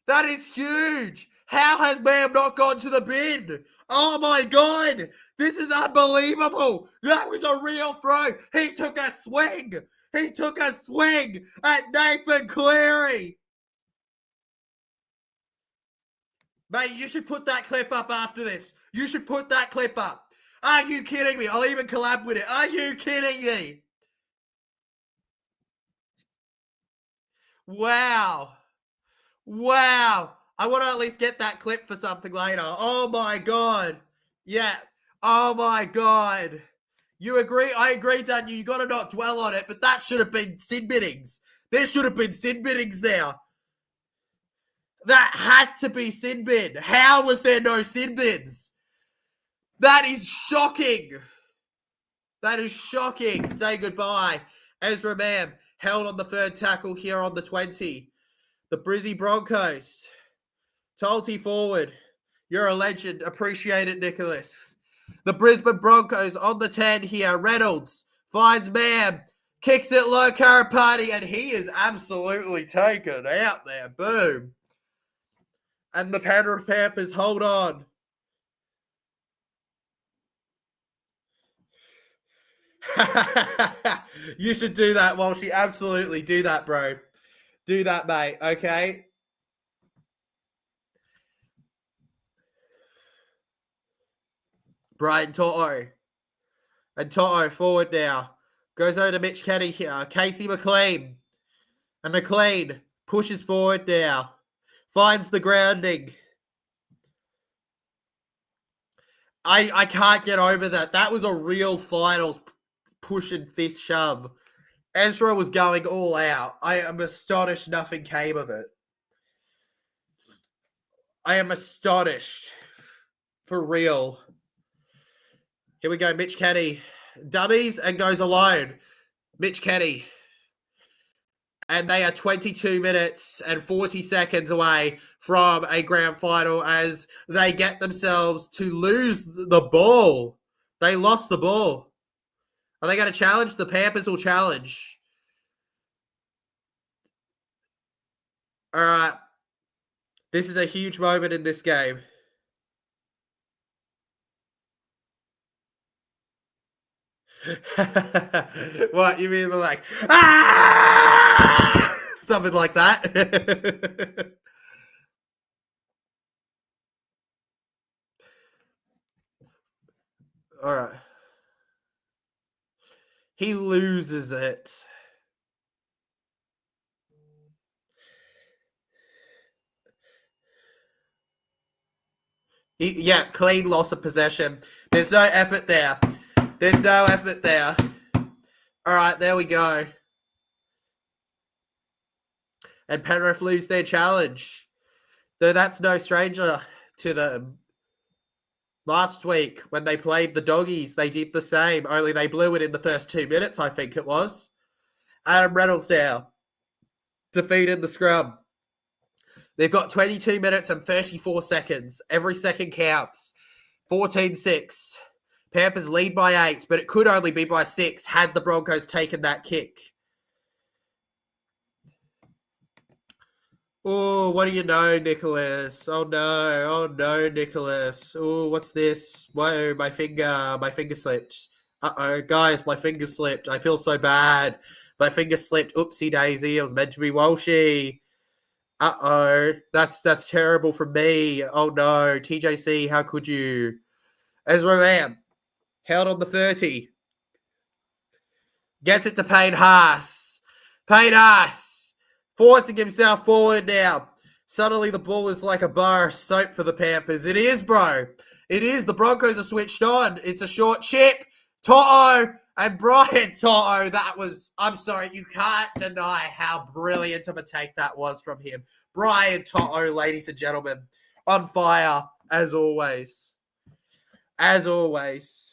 That is huge. How has Mam not gone to the bin? Oh, my God. This is unbelievable. That was a real throw. He took a swing. At Nathan Cleary. Mate, you should put that clip up after this. You should put that clip up. Are you kidding me? I'll even collab with it. Are you kidding me? Wow. I want to at least get that clip for something later. Oh, my God. Yeah. Oh, my God. You agree? I agree, Daniel. You got to not dwell on it, but that should have been sin binnings. There should have been sin binnings there. That had to be sin bin. How was there no sin bins? That is shocking. That is shocking. Say goodbye. Ezra Mam held on the third tackle here on the 20. The Brisbane Broncos. Tolty forward. You're a legend. Appreciate it, Nicholas. The Brisbane Broncos on the 10 here. Reynolds finds Mam. Kicks it low, Karapati, and he is absolutely taken out there. Boom. And the Penrith Panthers hold on. You should do that, Walshy. Absolutely do that, bro. Do that, mate. Okay. Brian Toto. And Toto forward now. Goes over to Mitch Kenny here. Casey McLean. And McLean pushes forward now. Finds the grounding. I can't get over that. That was a real finals push and fist shove. Ezra was going all out. I am astonished nothing came of it. I am astonished. For real. Here we go, Mitch Kenny. Dummies and goes alone. Mitch Kenny. And they are 22 minutes and 40 seconds away from a grand final as they get themselves to lose the ball. They lost the ball. Are they going to challenge? The Panthers will challenge. All right. This is a huge moment in this game. What, you mean like, ah! Something like that? All right. He loses it. Yeah, clean loss of possession. There's no effort there. There's no effort there. All right, there we go. And Penrith lose their challenge. Though that's no stranger to them. Last week, when they played the Doggies, they did the same, only they blew it in the first 2 minutes, I think it was. Adam Reynolds now. Defeated the scrum. They've got 22 minutes and 34 seconds. Every second counts. 14-6. Panthers lead by 8, but it could only be by 6 had the Broncos taken that kick. Oh, what do you know, Nicholas? Oh no, Nicholas. Oh, what's this? Whoa, my finger slipped. Uh-oh, guys, my finger slipped. I feel so bad. My finger slipped. Oopsie daisy. It was meant to be Walshy. Uh-oh, that's terrible for me. Oh no, TJC, how could you? Ezra Lamb, held on the 30. Gets it to Payne Haas. Payne Haas, forcing himself forward now. Suddenly the ball is like a bar of soap for the Panthers. It is, bro. It is. The Broncos are switched on. It's a short chip. Toto and Brian Toto. That was, I'm sorry, you can't deny how brilliant of a take that was from him. Brian Toto, ladies and gentlemen, on fire as always. As always.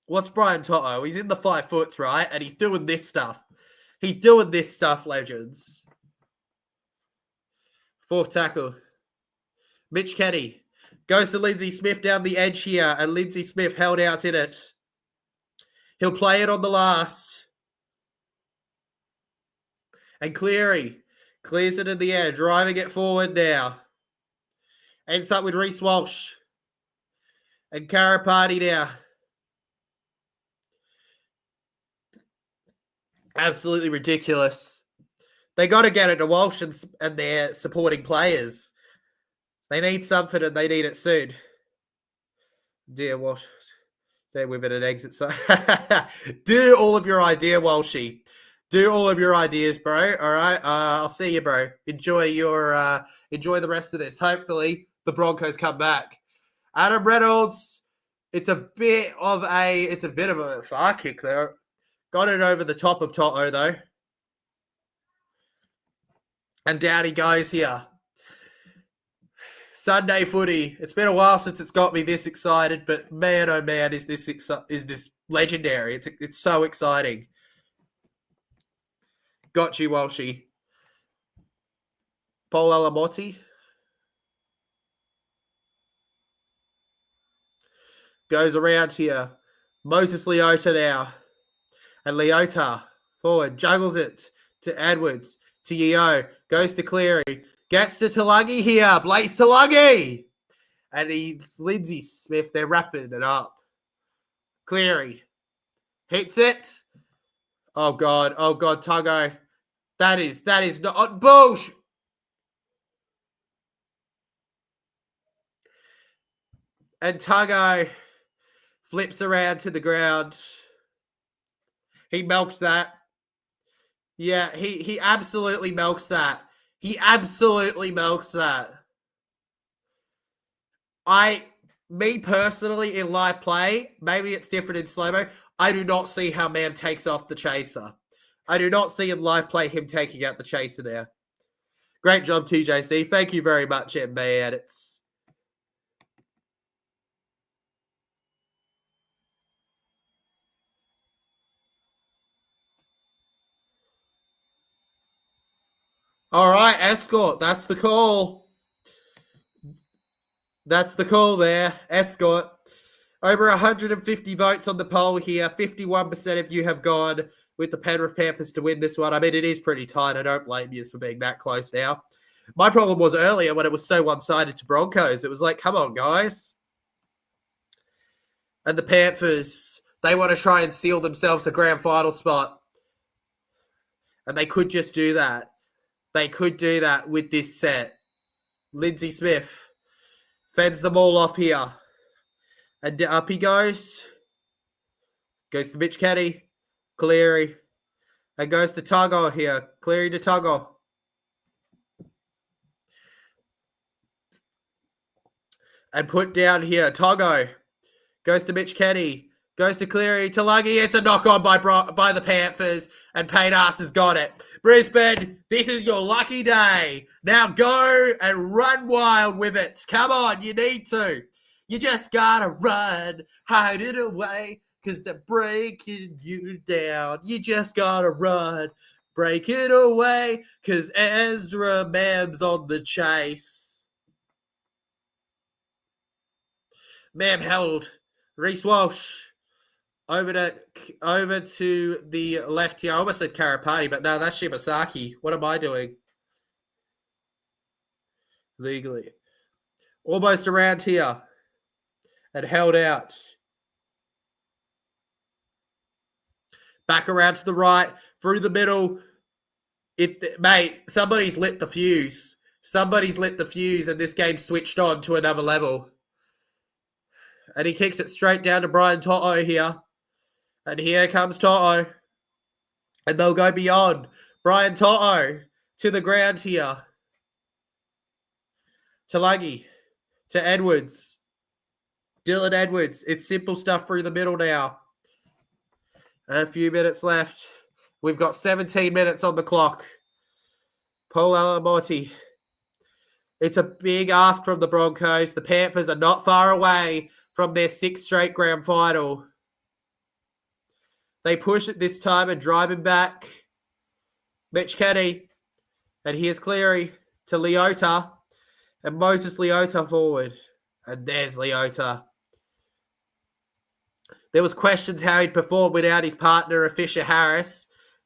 What's Brian Toto? He's in the 5 foots, right? And he's doing this stuff. He's doing this stuff, legends. Fourth tackle. Mitch Kenny goes to Lindsay Smith down the edge here, and Lindsay Smith held out in it. He'll play it on the last. And Cleary clears it in the air, driving it forward now. Ends up with Reece Walsh. And Karapati now. Absolutely ridiculous. They got to get it to Walsh and their supporting players. They need something and they need it soon. Dear Walsh. Stay with it and exit. So do all of your idea, Walshy. Do all of your ideas, bro. All right. I'll see you, bro. Enjoy the rest of this. Hopefully the Broncos come back. Adam Reynolds, it's a bit of a far kick there. Got it over the top of Toto, though. And down he goes here. Sunday footy. It's been a while since it's got me this excited, but man, oh man, is this legendary. It's so exciting. Got you, Walshy. Paul Alamotti. Goes around here. Moses Leota now. And Leota forward. Juggles it to Edwards. To Yeo. Goes to Cleary. Gets to Tulagi here. Blaze Tulagi. And he's Lindsay Smith. They're wrapping it up. Cleary. Hits it. Oh, God. Oh, God. Tuggo. That is not bullshit. And Tuggo flips around to the ground. He milks that. Yeah, he absolutely milks that. He absolutely milks that. Me personally, in live play, maybe it's different in slow-mo, I do not see how man takes off the chaser. I do not see in live play him taking out the chaser there. Great job, TJC. Thank you very much, man. It's... All right, Escort. That's the call. That's the call there. Escort. Over 150 votes on the poll here. 51% of you have gone with the Penrith Panthers to win this one. I mean, it is pretty tight. I don't blame you for being that close now. My problem was earlier when it was so one-sided to Broncos. It was like, come on, guys. And the Panthers, they want to try and seal themselves a grand final spot. And they could just do that. They could do that with this set. Lindsay Smith fends them all off here. And up he goes. Goes to Mitch Kenny. Cleary. And goes to Tuggo here. Cleary to Tuggo. And put down here. Tuggo. Goes to Mitch Kenny. Goes to Cleary. Tulagi. It's a knock-on by the Panthers. And Paytas has got it. Brisbane, this is your lucky day. Now go and run wild with it. Come on, you need to. You just gotta run. Hide it away, because they're breaking you down. You just gotta run. Break it away, because Ezra Mam's on the chase. Mam held. Reece Walsh. Over to the left here. I almost said Karapati, but no, that's Shibasaki. What am I doing? Legally. Almost around here. And held out. Back around to the right. Through the middle. Mate, somebody's lit the fuse. Somebody's lit the fuse, and this game switched on to another level. And he kicks it straight down to Brian Toto here. And here comes Toto. And they'll go beyond. Brian Toto to the ground here. To Luggy. To Edwards. Dylan Edwards. It's simple stuff through the middle now. A few minutes left. We've got 17 minutes on the clock. Paul Alamotti. It's a big ask from the Broncos. The Panthers are not far away from their 6th straight grand final. They push it this time and drive him back. Mitch Kenny. And here's Cleary to Leota. And Moses Leota forward. And there's Leota. There was questions how he'd perform without his partner, Fisher Harris.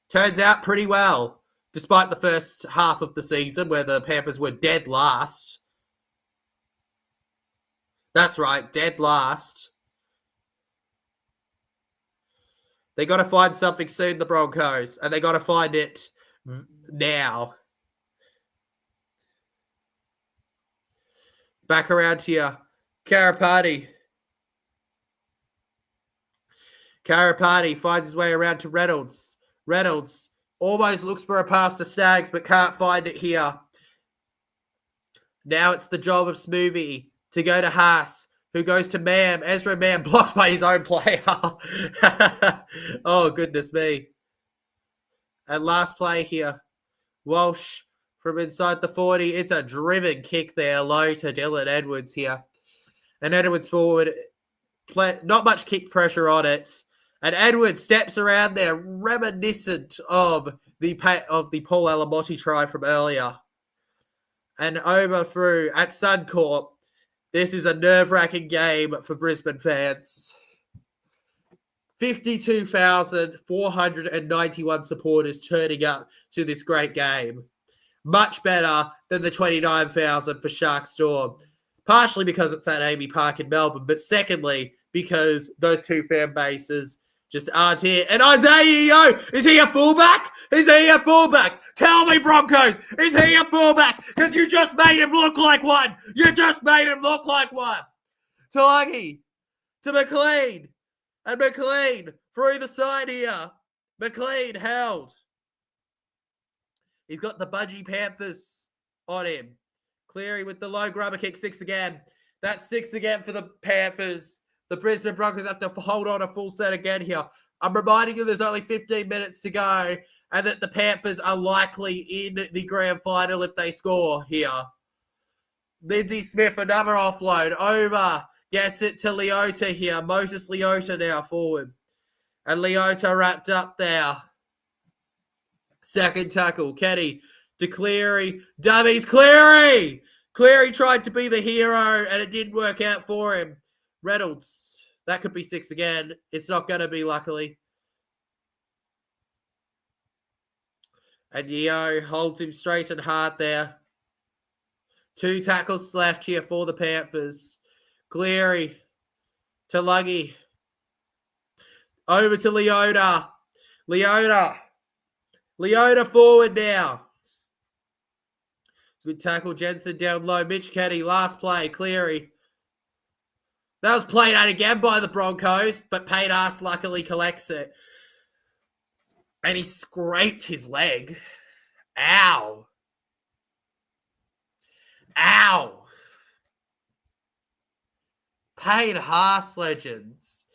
Turns out pretty well, despite the first half of the season where the Panthers were dead last. That's right, dead last. They got to find something soon, the Broncos, and they got to find it now. Back around here. Karapati finds his way around to Reynolds. Reynolds almost looks for a pass to Staggs, but can't find it here. Now it's the job of Smoothie to go to Haas, who goes to Mam. Ezra Mam blocked by his own player. Oh, goodness me. And last play here. Walsh from inside the 40. It's a driven kick there, low to Dylan Edwards here. And Edwards forward. Not much kick pressure on it. And Edwards steps around there, reminiscent of the Paul Alamotti try from earlier. And over through at Suncorp. This is a nerve-wracking game for Brisbane fans. 52,491 supporters turning up to this great game. Much better than the 29,000 for Shark Storm. Partially because it's at Amy Park in Melbourne, but secondly, because those two fan bases just aren't here. And Isaiah Yeo, is he a fullback? Is he a fullback? Tell me, Broncos, is he a fullback? Because you just made him look like one. You just made him look like one. Talagi to McLean. And McLean through the side here. McLean held. He's got the Budgie Panthers on him. Cleary with the low grubber kick, 6 again. That's 6 again for the Panthers. The Brisbane Broncos have to hold on a full set again here. I'm reminding you there's only 15 minutes to go and that the Panthers are likely in the grand final if they score here. Lindsay Smith, another offload. Over. Gets it to Leota here. Moses Leota now forward. And Leota wrapped up there. Second tackle. Kenny to Cleary. Dummies. Cleary! Cleary tried to be the hero and it didn't work out for him. Reynolds. That could be 6 again. It's not going to be, luckily. And Yeo holds him straight and hard there. 2 tackles left here for the Panthers. Cleary to Luggy. Over to Leota. Leota forward now. Good tackle. Jensen down low. Mitch Kenny. Last play. Cleary. That was played out again by the Broncos, but Payne Haas luckily collects it. And he scraped his leg. Ow. Ow. Payne Haas, legends.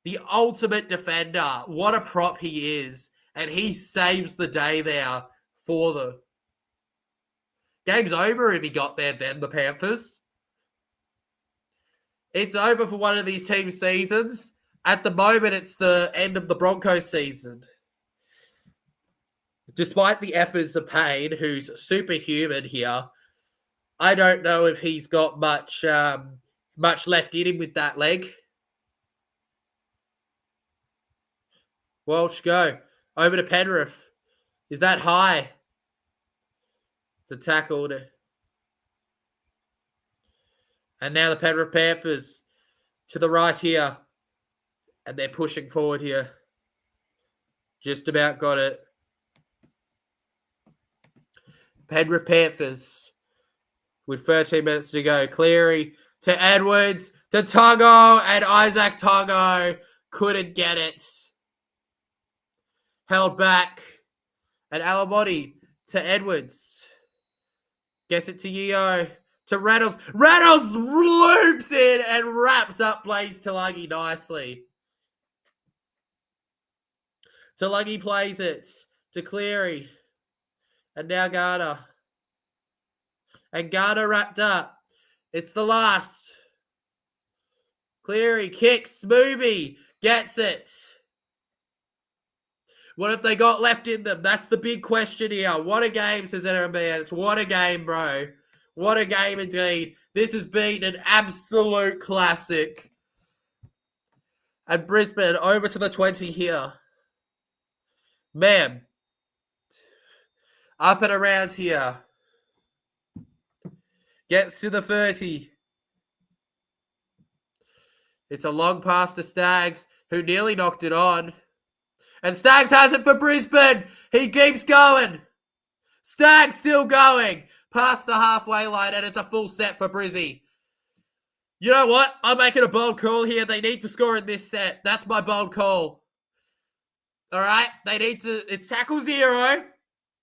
The ultimate defender. What a prop he is. And he saves the day there for them. Game's over if he got there then, the Panthers. It's over for one of these teams' seasons. At the moment, it's the end of the Broncos season. Despite the efforts of Payne, who's superhuman here, I don't know if he's got much left in him with that leg. Walsh, go. Over to Penrith. Is that high? It's a tackle. And now the Penrith Panthers to the right here. And they're pushing forward here. Just about got it. Penrith Panthers with 13 minutes to go. Cleary to Edwards to Tongo. And Isaac Tongo couldn't get it. Held back. And Alamotti to Edwards. Gets it to Yeo. To Reynolds. Reynolds loops in and wraps up Blaze Tulagi nicely. Tulagi plays it to Cleary. And now Garner. And Garner wrapped up. It's the last. Cleary kicks. Smoothie gets it. What have they got left in them? That's the big question here. What a game, says NRL. It's what a game, bro. What a game indeed. This has been an absolute classic. And Brisbane over to the 20 here. Man. Up and around here. Gets to the 30. It's a long pass to Staggs, who nearly knocked it on. And Staggs has it for Brisbane. He keeps going. Staggs still going. Past the halfway line, and it's a full set for Brizzy. You know what? I'm making a bold call here. They need to score in this set. That's my bold call. All right? They need to... It's tackle 0.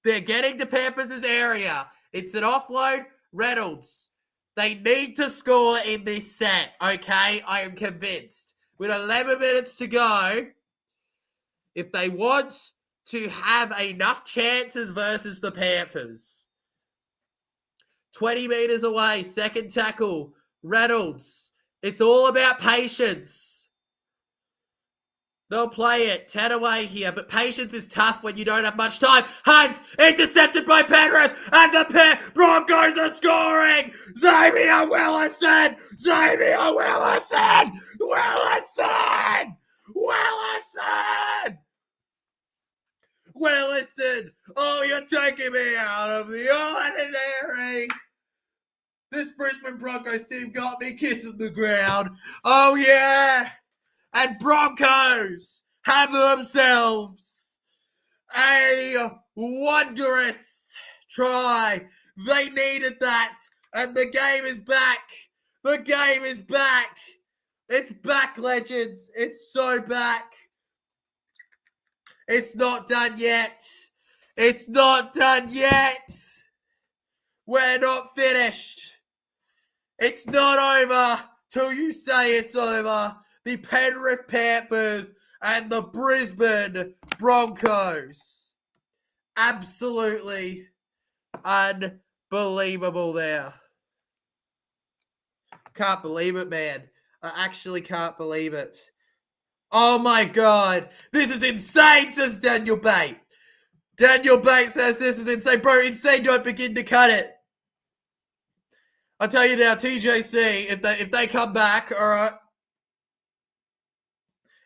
They're getting to Panthers' area. It's an offload. Reynolds, they need to score in this set, okay? I am convinced. With 11 minutes to go, if they want to have enough chances versus the Panthers. 20 meters away, second tackle, Reynolds. It's all about patience. They'll play it 10 away here, but patience is tough when you don't have much time. Hunt, intercepted by Penrith, and the Broncos are scoring! Xavier Willison! Xavier Willison! Willison! Willison! Willison! Oh, you're taking me out of the ordinary! This Brisbane Broncos team got me kissing the ground. Oh, yeah! And Broncos have themselves a wondrous try. They needed that. And the game is back. The game is back. It's back, legends. It's so back. It's not done yet. It's not done yet. We're not finished. It's not over till you say it's over. The Penrith Panthers and the Brisbane Broncos. Absolutely unbelievable there. Can't believe it, man. I actually can't believe it. Oh my God. This is insane, says Daniel Bate. Daniel Bate says this is insane. Bro, insane, don't begin to cut it. I'll tell you now, TJC, if they come back, all right.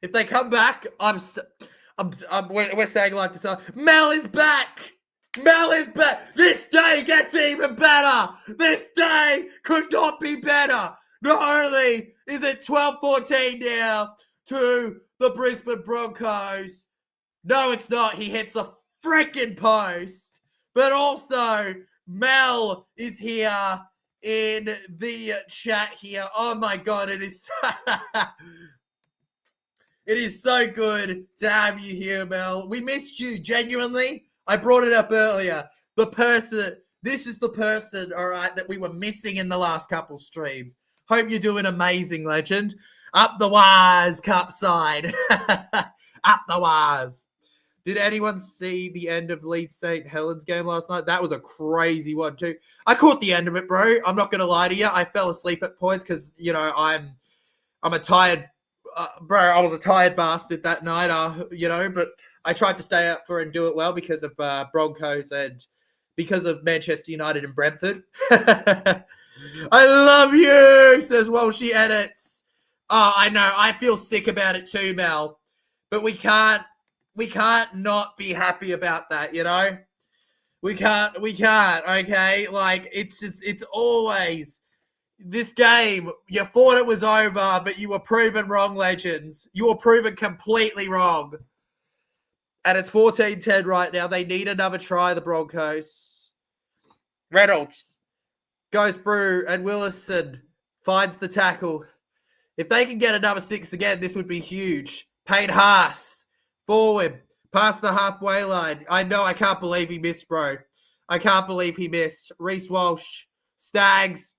If they come back, we're staying like this. Mel is back. Mel is back. This day gets even better. This day could not be better. Not only is it 12-14 now to the Brisbane Broncos. No, it's not. He hits the freaking post. But also, Mel is here in the chat here. Oh my God, it is... It is so good to have you here, Mel. We missed you, genuinely. I brought it up earlier. This is the person, all right, that we were missing in the last couple streams. Hope you're doing amazing, legend. Up the wires, cup side. Up the wires. Did anyone see the end of Leeds St. Helens game last night? That was a crazy one, too. I caught the end of it, bro. I'm not going to lie to you. I fell asleep at points because, you know, I'm a tired... bro, I was a tired bastard that night, you know, but I tried to stay up for and do it well because of Broncos and because of Manchester United and Brentford. I love you, says Walshy Edits. Oh, I know. I feel sick about it too, Mel. But we can't not be happy about that, you know? We can't, okay? Like, it's always... This game, you thought it was over, but you were proven wrong, legends. You were proven completely wrong. And it's 14-10 right now. They need another try, the Broncos. Reynolds goes through, and Willison finds the tackle. If they can get another 6 again, this would be huge. Payne Haas, forward, past the halfway line. I know, I can't believe he missed, bro. I can't believe he missed. Reece Walsh, Stags.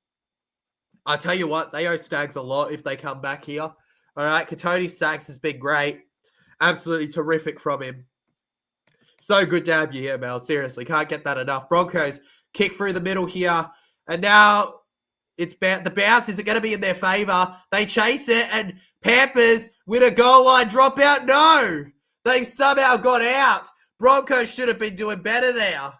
I tell you what, they owe Stags a lot if they come back here. All right, Katoni Stags has been great. Absolutely terrific from him. So good to have you here, Mel. Seriously, can't get that enough. Broncos kick through the middle here. And now it's the bounce. Is it going to be in their favor? They chase it, and Panthers with a goal line dropout. No, they somehow got out. Broncos should have been doing better there.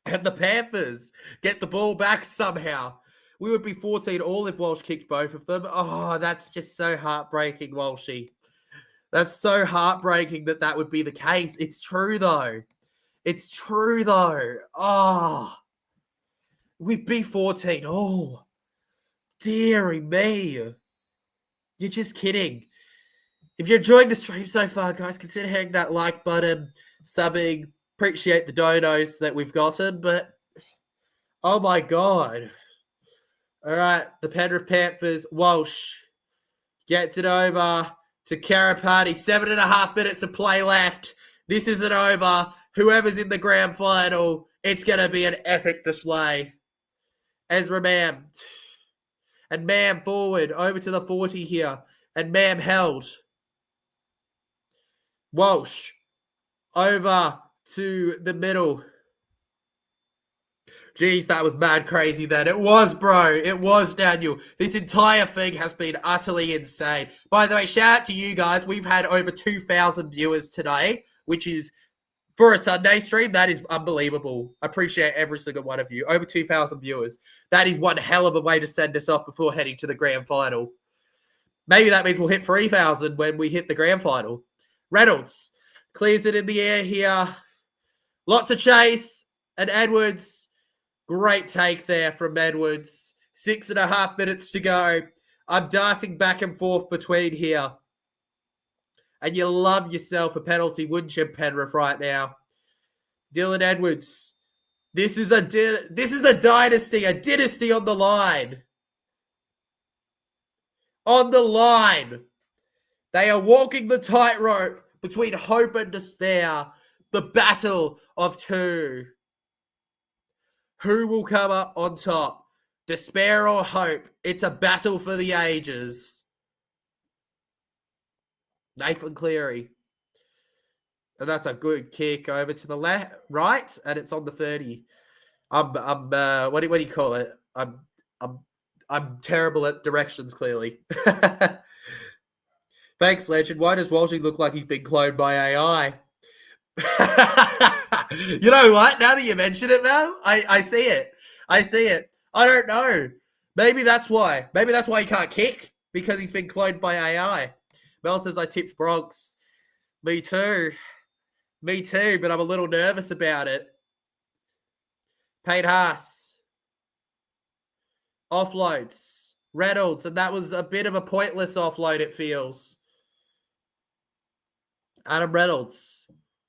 And the Panthers get the ball back somehow. We would be 14 all if Walsh kicked both of them. Oh, that's just so heartbreaking, Walshy. That's so heartbreaking that would be the case. It's true, though. It's true, though. Oh, we'd be 14 all. Deary me. You're just kidding. If you're enjoying the stream so far, guys, consider hitting that like button, subbing. Appreciate the donos that we've gotten, but oh my God. All right, the Penrith Panthers, Walsh gets it over to Karapati. 7.5 minutes of play left. This isn't over. Whoever's in the grand final It's going to be an epic display. Ezra Mam. And Mam forward, over to the 40 here. And Mam held. Walsh, over to the middle. Jeez, that was mad crazy then. It was, bro. It was, Daniel. This entire thing has been utterly insane. By the way, shout out to you guys. We've had over 2,000 viewers today, which is, for a Sunday stream, that is unbelievable. I appreciate every single one of you. Over 2,000 viewers. That is one hell of a way to send us off before heading to the grand final. Maybe that means we'll hit 3,000 when we hit the grand final. Reynolds clears it in the air here. Lots of chase. And Edwards... Great take there from Edwards. 6.5 minutes to go. I'm darting back and forth between here. And you love yourself a penalty, wouldn't you, Penrith, right now? Dylan Edwards. This is a dynasty, a dynasty on the line. On the line. They are walking the tightrope between hope and despair. The battle of two. Who will come up on top? Despair or hope? It's a battle for the ages. Nathan Cleary. And that's a good kick over to the left, right, and it's on the 30. What do you call it? I'm terrible at directions, clearly. Thanks, Legend. Why does Walshy look like he's been cloned by AI? You know what? Now that you mention it, Mel, I see it. I see it. I don't know. Maybe that's why. Maybe that's why he can't kick, because he's been cloned by AI. Mel says I tipped Bronx. Me too. Me too, but I'm a little nervous about it. Payne Haas. Offloads. Reynolds, and that was a bit of a pointless offload, it feels. Adam Reynolds.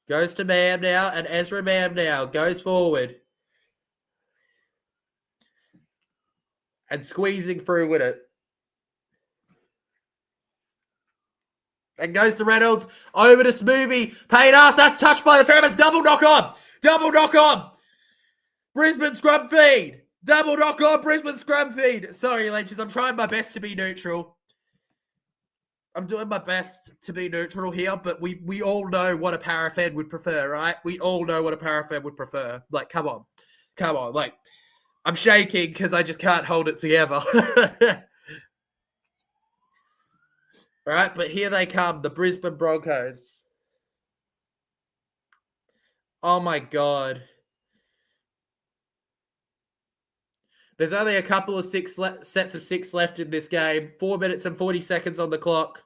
Goes to Mam now, and Ezra Mam now goes forward. And squeezing through with it. And goes to Reynolds, over to Smoothie. Payne off, that's touched by the Thermos. Double knock on. Double knock on. Brisbane scrum feed. Double knock on, Brisbane scrum feed. Sorry, Legends, I'm trying my best to be neutral. I'm doing my best to be neutral here, but we all know what a parafan would prefer, right? We all know what a parafan would prefer. Like, come on. Come on. Like, I'm shaking because I just can't hold it together. All right, but here they come, the Brisbane Broncos. Oh, my God. There's only a couple of sets of six left in this game. 4 minutes and 40 seconds on the clock.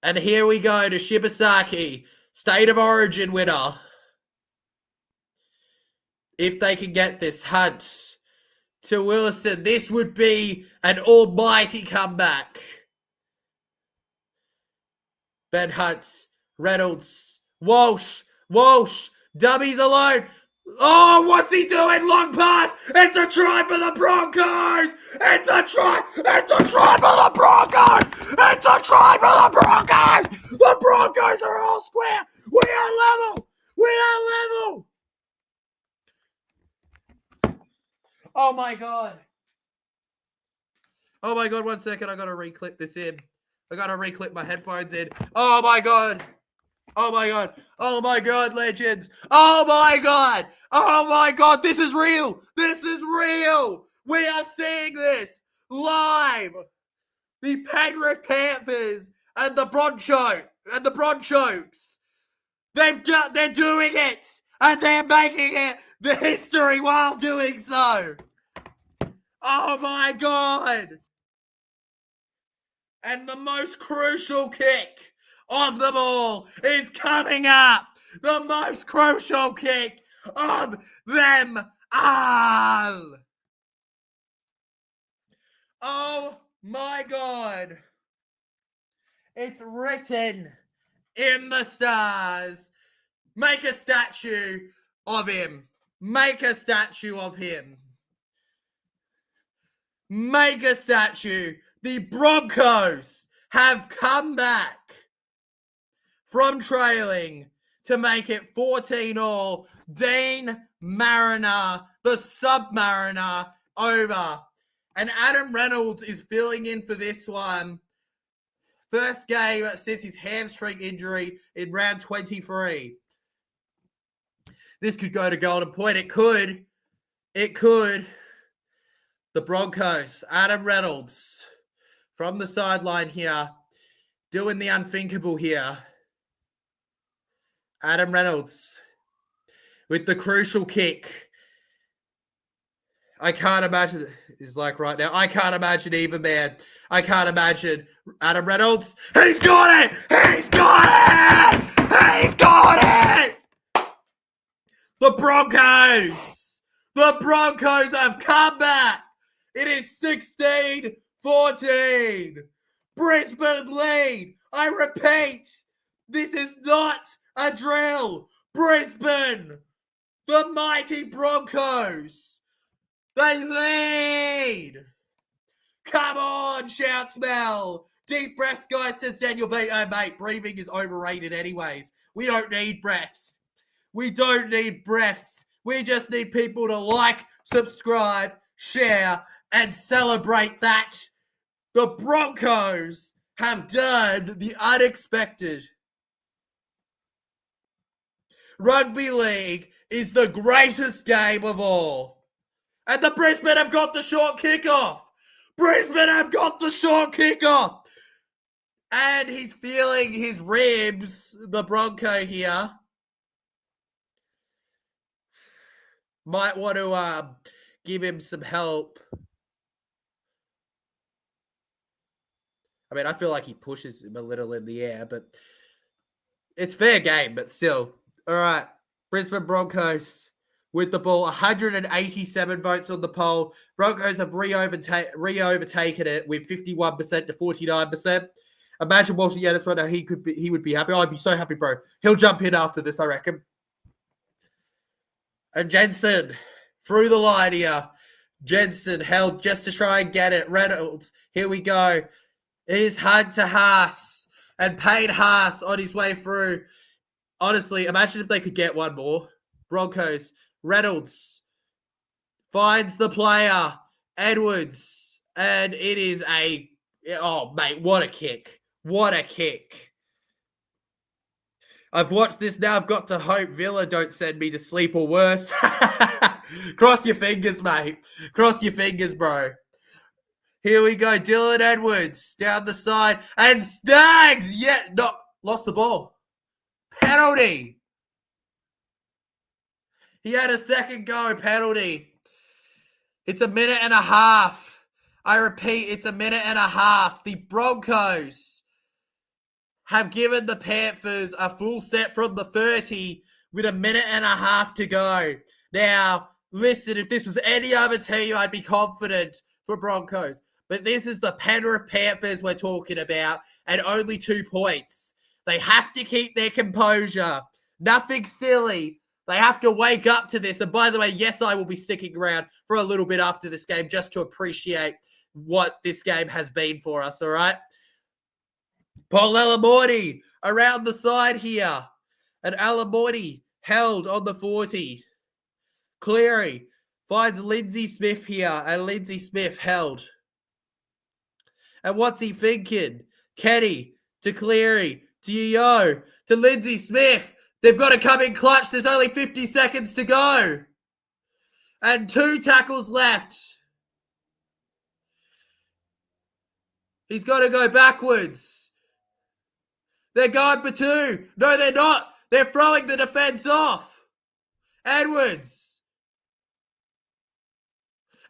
And here we go to Shibasaki, State of Origin winner. If they can get this, Hunt to Wilson. This would be an almighty comeback. Ben Hunt, Reynolds, Walsh, dummies alone. Oh, what's he doing? Long pass. It's a try for the Broncos. It's a try. It's a try for the Broncos. It's a try for the Broncos. The Broncos are all square. We are level. We are level. Oh, my God. Oh, my God. 1 second. I got to reclip this in. I got to reclip my headphones in. Oh, my God. Oh, my God. Oh, my God, Legends. Oh, my God. Oh, my God. This is real. This is real. We are seeing this live. The Penrith Panthers and the Broncos. They're doing it. And they're making it the history while doing so. Oh, my God. And the most crucial kick of them all is coming up. The most crucial kick of them all. Oh my God. It's written in the stars. Make a statue of him. Make a statue of him. Make a statue. The Broncos have come back from trailing to make it 14-all. Dean Mariner, the Submariner, over. And Adam Reynolds is filling in for this one. First game since his hamstring injury in round 23. This could go to Golden Point. It could. It could. The Broncos, Adam Reynolds from the sideline here, doing the unthinkable here. Adam Reynolds with the crucial kick. I can't imagine it's like right now. I can't imagine even, man. I can't imagine Adam Reynolds. He's got it! He's got it! He's got it! The Broncos! The Broncos have come back! It is 16-14. Brisbane lead. I repeat, this is not a drill. Brisbane, the mighty Broncos, they lead. Come on, shouts Mel. Deep breaths, guys, says Daniel B. Oh, mate, breathing is overrated anyways. We don't need breaths. We don't need breaths. We just need people to like, subscribe, share, and celebrate that. The Broncos have done the unexpected. Rugby league is the greatest game of all. And the Brisbane have got the short kickoff. Brisbane have got the short kickoff. And he's feeling his ribs, the Bronco here. Might want to give him some help. I mean, I feel like he pushes him a little in the air, but it's fair game, but still. All right, Brisbane Broncos with the ball. 187 votes on the poll. Broncos have re-overtaken it with 51% to 49%. Imagine Walter Yanis right now. He would be happy. I'd be so happy, bro. He'll jump in after this, I reckon. And Jensen through the line here. Jensen held just to try and get it. Reynolds, here we go. Here's Hunt to Haas and Payne Haas on his way through. Honestly, imagine if they could get one more. Broncos, Reynolds finds the player, Edwards, and it is oh, mate, what a kick. What a kick. I've watched this now. I've got to hope Villa don't send me to sleep or worse. Cross your fingers, mate. Cross your fingers, bro. Here we go. Dylan Edwards down the side. And Stags! Yeah, no, lost the ball. Penalty. He had a second go. Penalty. It's a minute and a half. I repeat, it's a minute and a half. The Broncos have given the Panthers a full set from the 30 with a minute and a half to go. Now, listen, if this was any other team, I'd be confident for Broncos. But this is the Penrith Panthers we're talking about, and only 2 points. They have to keep their composure. Nothing silly. They have to wake up to this. And by the way, yes, I will be sticking around for a little bit after this game just to appreciate what this game has been for us, all right? Paul Alamorti around the side here. And Alamorti held on the 40. Cleary finds Lindsay Smith here, and Lindsay Smith held. And what's he thinking? Kenny to Cleary to Yo to Lindsay Smith. They've got to come in clutch. There's only 50 seconds to go. And 2 tackles left. He's got to go backwards. They're going for 2. No, they're not. They're throwing the defense off. Edwards.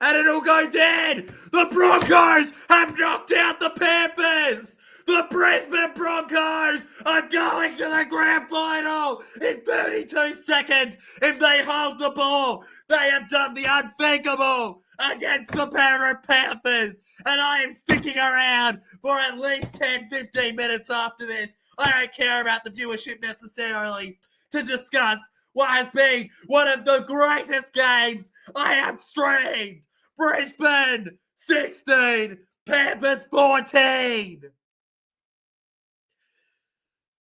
And it'll go dead. The Broncos have knocked out the Panthers. The Brisbane Broncos are going to the grand final in 32 seconds. If they hold the ball, they have done the unthinkable against the Penrith Panthers. And I am sticking around for at least 10, 15 minutes after this. I don't care about the viewership necessarily to discuss what has been one of the greatest games I have streamed. Brisbane 16, Panthers 14.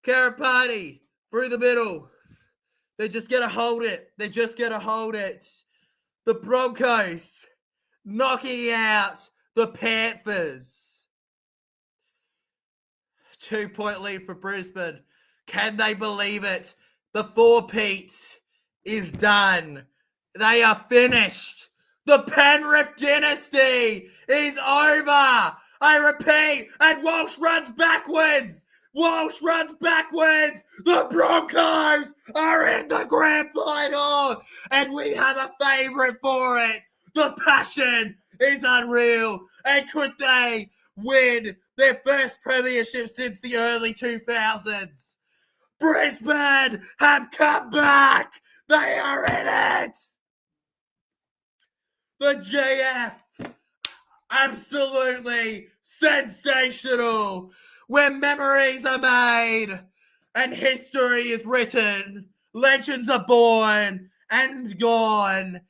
Karapati through the middle. They're just going to hold it. They're just going to hold it. The Broncos knocking out the Panthers. 2-point lead for Brisbane. Can they believe it? The four-peat is done. They are finished. The Penrith dynasty is over. I repeat, and Walsh runs backwards. Walsh runs backwards. The Broncos are in the grand final, and we have a favourite for it. The passion is unreal. And could they win their first premiership since the early 2000s? Brisbane have come back. They are in it. The GF, absolutely sensational. Where memories are made and history is written, legends are born and gone.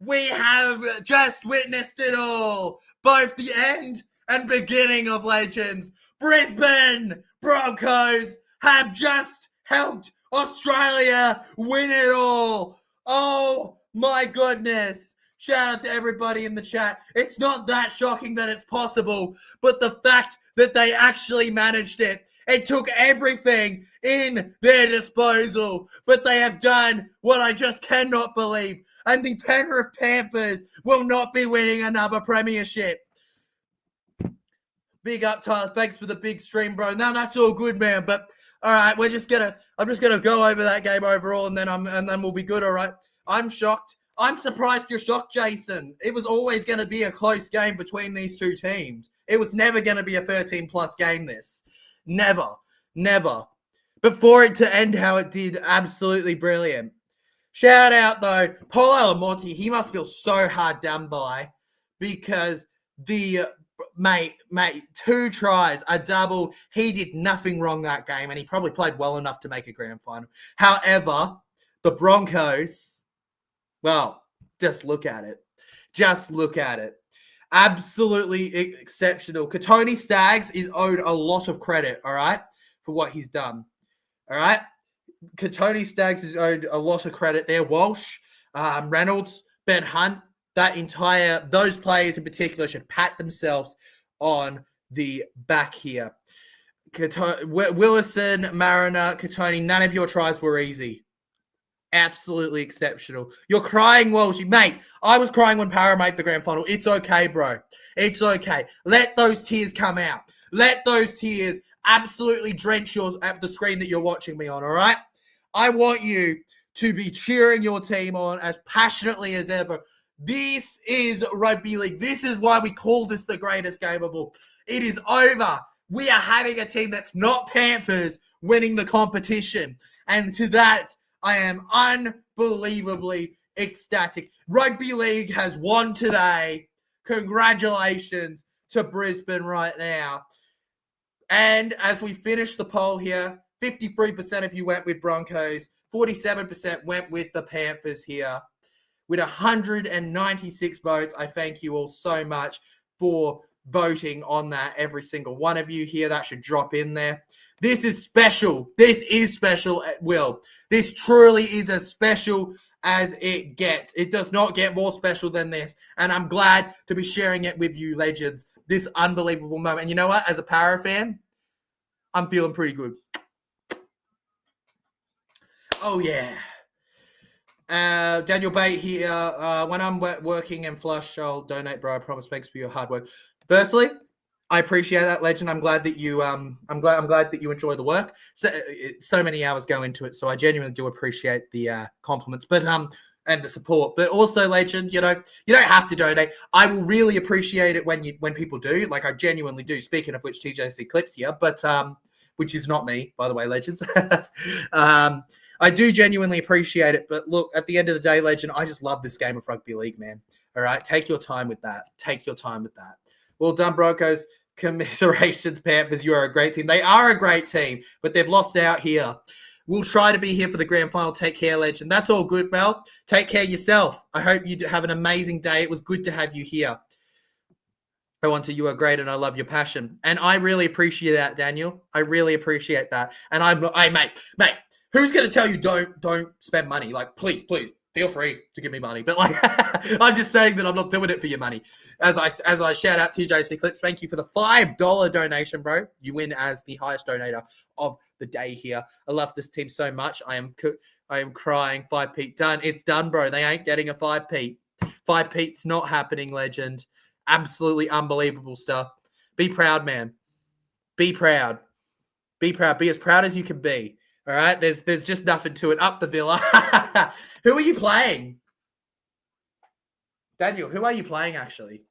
We have just witnessed it all, both the end and beginning of legends. Brisbane Broncos have just helped Australia win it all. Oh my goodness. Shout out to everybody in the chat. It's not that shocking that it's possible, but the fact that they actually managed it. It took everything in their disposal, but they have done what I just cannot believe. And the Penrith Panthers will not be winning another premiership. Big up, Tyler. Thanks for the big stream, bro. No, that's all good, man. But all right, I'm just gonna go over that game overall, and then we'll be good. All right. I'm shocked. I'm surprised you're shocked, Jason. It was always going to be a close game between these two teams. It was never going to be a 13-plus game, this. Never. But for it to end how it did, absolutely brilliant. Shout out, though, Paul Alamonte. He must feel so hard done by because mate, 2 tries, a double. He did nothing wrong that game, and he probably played well enough to make a grand final. However, the Broncos... well, just look at it. Absolutely exceptional. Katoni Staggs is owed a lot of credit, all right, for what he's done. All right? Katoni Staggs is owed a lot of credit there. Walsh, Reynolds, Ben Hunt, those players in particular should pat themselves on the back here. Willison, Mariner, Katoni, none of your tries were easy. Absolutely exceptional. You're crying, Walshy. Mate, I was crying when Para made the grand final. It's okay, bro. It's okay. Let those tears come out. Let those tears absolutely drench the screen that you're watching me on, all right? I want you to be cheering your team on as passionately as ever. This is rugby league. This is why we call this the greatest game of all. It is over. We are having a team that's not Panthers winning the competition. And to that, I am unbelievably ecstatic. Rugby league has won today. Congratulations to Brisbane right now. And as we finish the poll here, 53% of you went with Broncos. 47% went with the Panthers here. With 196 votes, I thank you all so much for voting on that, every single one of you here. That should drop in there. This is special. This is special at will. This truly is as special as it gets. It does not get more special than this. And I'm glad to be sharing it with you, legends. This unbelievable moment. And you know what? As a Para fan, I'm feeling pretty good. Oh, yeah. Daniel Bate here. When I'm working and flush, I'll donate, bro. I promise. Thanks for your hard work. Firstly, I appreciate that, legend. I'm glad that you I'm glad that you enjoy the work. So many hours go into it, so I genuinely do appreciate the compliments, but and the support. But also, legend, you don't have to donate. I will really appreciate it when people do. Like, I genuinely do. Speaking of which, TJC clips here, but which is not me, by the way, legends. I do genuinely appreciate it. But look, at the end of the day, legend, I just love this game of rugby league, man. All right, take your time with that. Well done, Broncos. Commiserations, Panthers. You are a great team. They are a great team, but they've lost out here. We'll try to be here for the grand final. Take care, legend. That's all good, Mel. Take care yourself. I hope you have an amazing day. It was good to have you here. You are great, and I love your passion. And I really appreciate that, Daniel. I really appreciate that. And mate, who's going to tell you don't spend money? Like, please, feel free to give me money. But like, I'm just saying that I'm not doing it for your money. As I shout out TJC Clips, thank you for the $5 donation, bro. You win as the highest donator of the day here. I love this team so much. I am crying. 5-peat done. It's done, bro. They ain't getting a 5-peat. 5-peat's not happening, legend. Absolutely unbelievable stuff. Be proud, man. Be proud. Be proud. Be as proud as you can be. All right? There's just nothing to it. Up the Villa. Who are you playing? Daniel, who are you playing, actually?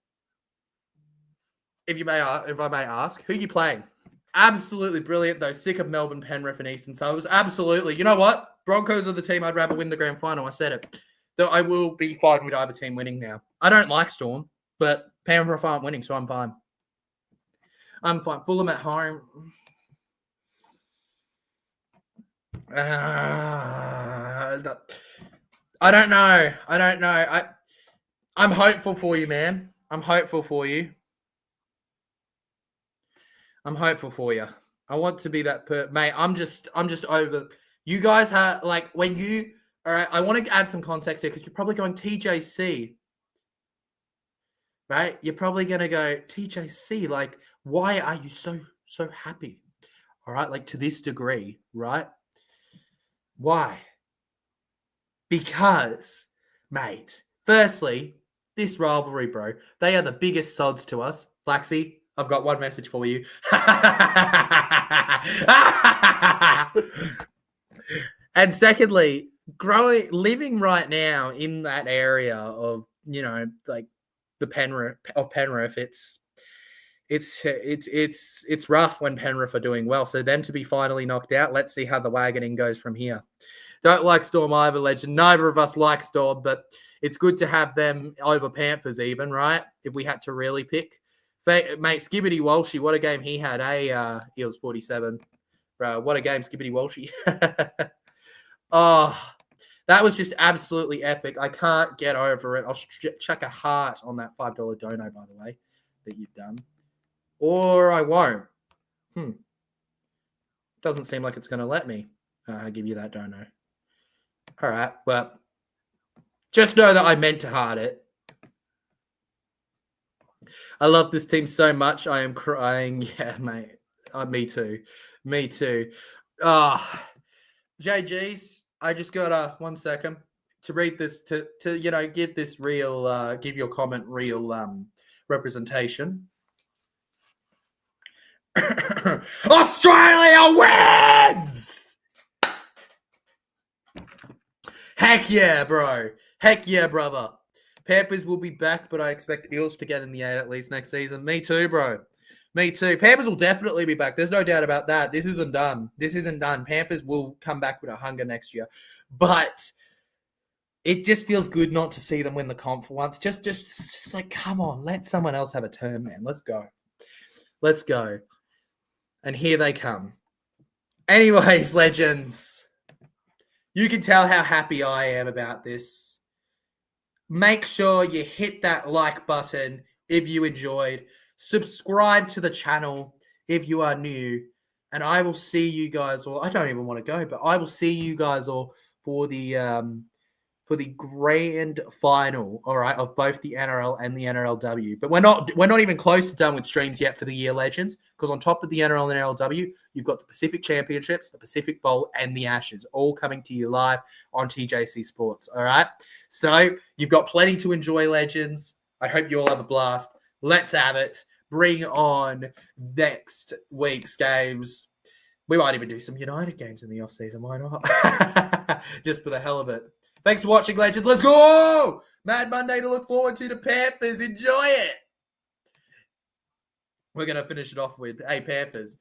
If I may ask, who are you playing? Absolutely brilliant, though. Sick of Melbourne, Penrith, and Eastern Suburbs. Absolutely. You know what? Broncos are the team I'd rather win the grand final. I said it. Though I will be fine with either team winning now. I don't like Storm, but Penrith aren't winning, so I'm fine. I'm fine. Fulham at home. I don't know. I'm hopeful for you, man. I'm hopeful for you. I want to be that mate. I'm just over. You guys have like when you. All right. I want to add some context here because you're probably going TJC, right? You're probably gonna go TJC. Like, why are you so happy? All right, like to this degree, right? Why? Because, mate. Firstly, this rivalry, bro. They are the biggest sods to us. Flaxy, I've got one message for you. And secondly, living right now in that area of, like the Penrith, it's rough when Penrith are doing well. So them to be finally knocked out, let's see how the wagoning goes from here. Don't like Storm either, legend. Neither of us like Storm, but it's good to have them over Panthers even, right? If we had to really pick. Mate, Skibbity Walshy, what a game he had, Eels 47. Bro, what a game, Skibbity Walshy. Oh, that was just absolutely epic. I can't get over it. I'll chuck a heart on that $5 dono, by the way, that you've done. Or I won't. Doesn't seem like it's going to let me give you that dono. All right, well, just know that I meant to heart it. I love this team so much. I am crying. Yeah, mate. Me too. JGs, I just got 1 second to read this to give this real give your comment real representation. Australia wins! Heck yeah, bro. Heck yeah, brother. Panthers will be back, but I expect Eels to get in the 8 at least next season. Me too, bro. Me too. Panthers will definitely be back. There's no doubt about that. This isn't done. Panthers will come back with a hunger next year. But it just feels good not to see them win the comp for once. Just like, come on, let someone else have a turn, man. Let's go. And here they come. Anyways, legends, you can tell how happy I am about this. Make sure you hit that like button if you enjoyed. Subscribe to the channel if you are new. And I will see you guys all. I don't even want to go, but I will see you guys all for the grand final, all right, of both the NRL and the NRLW. But we're not even close to done with streams yet for the year, legends, because on top of the NRL and NRLW, you've got the Pacific Championships, the Pacific Bowl, and the Ashes, all coming to you live on TJC Sports, all right? So you've got plenty to enjoy, legends. I hope you all have a blast. Let's have it. Bring on next week's games. We might even do some United games in the off-season. Why not? Just for the hell of it. Thanks for watching, legends. Let's go! Mad Monday to look forward to. The Panthers. Enjoy it. We're going to finish it off with, hey, Panthers.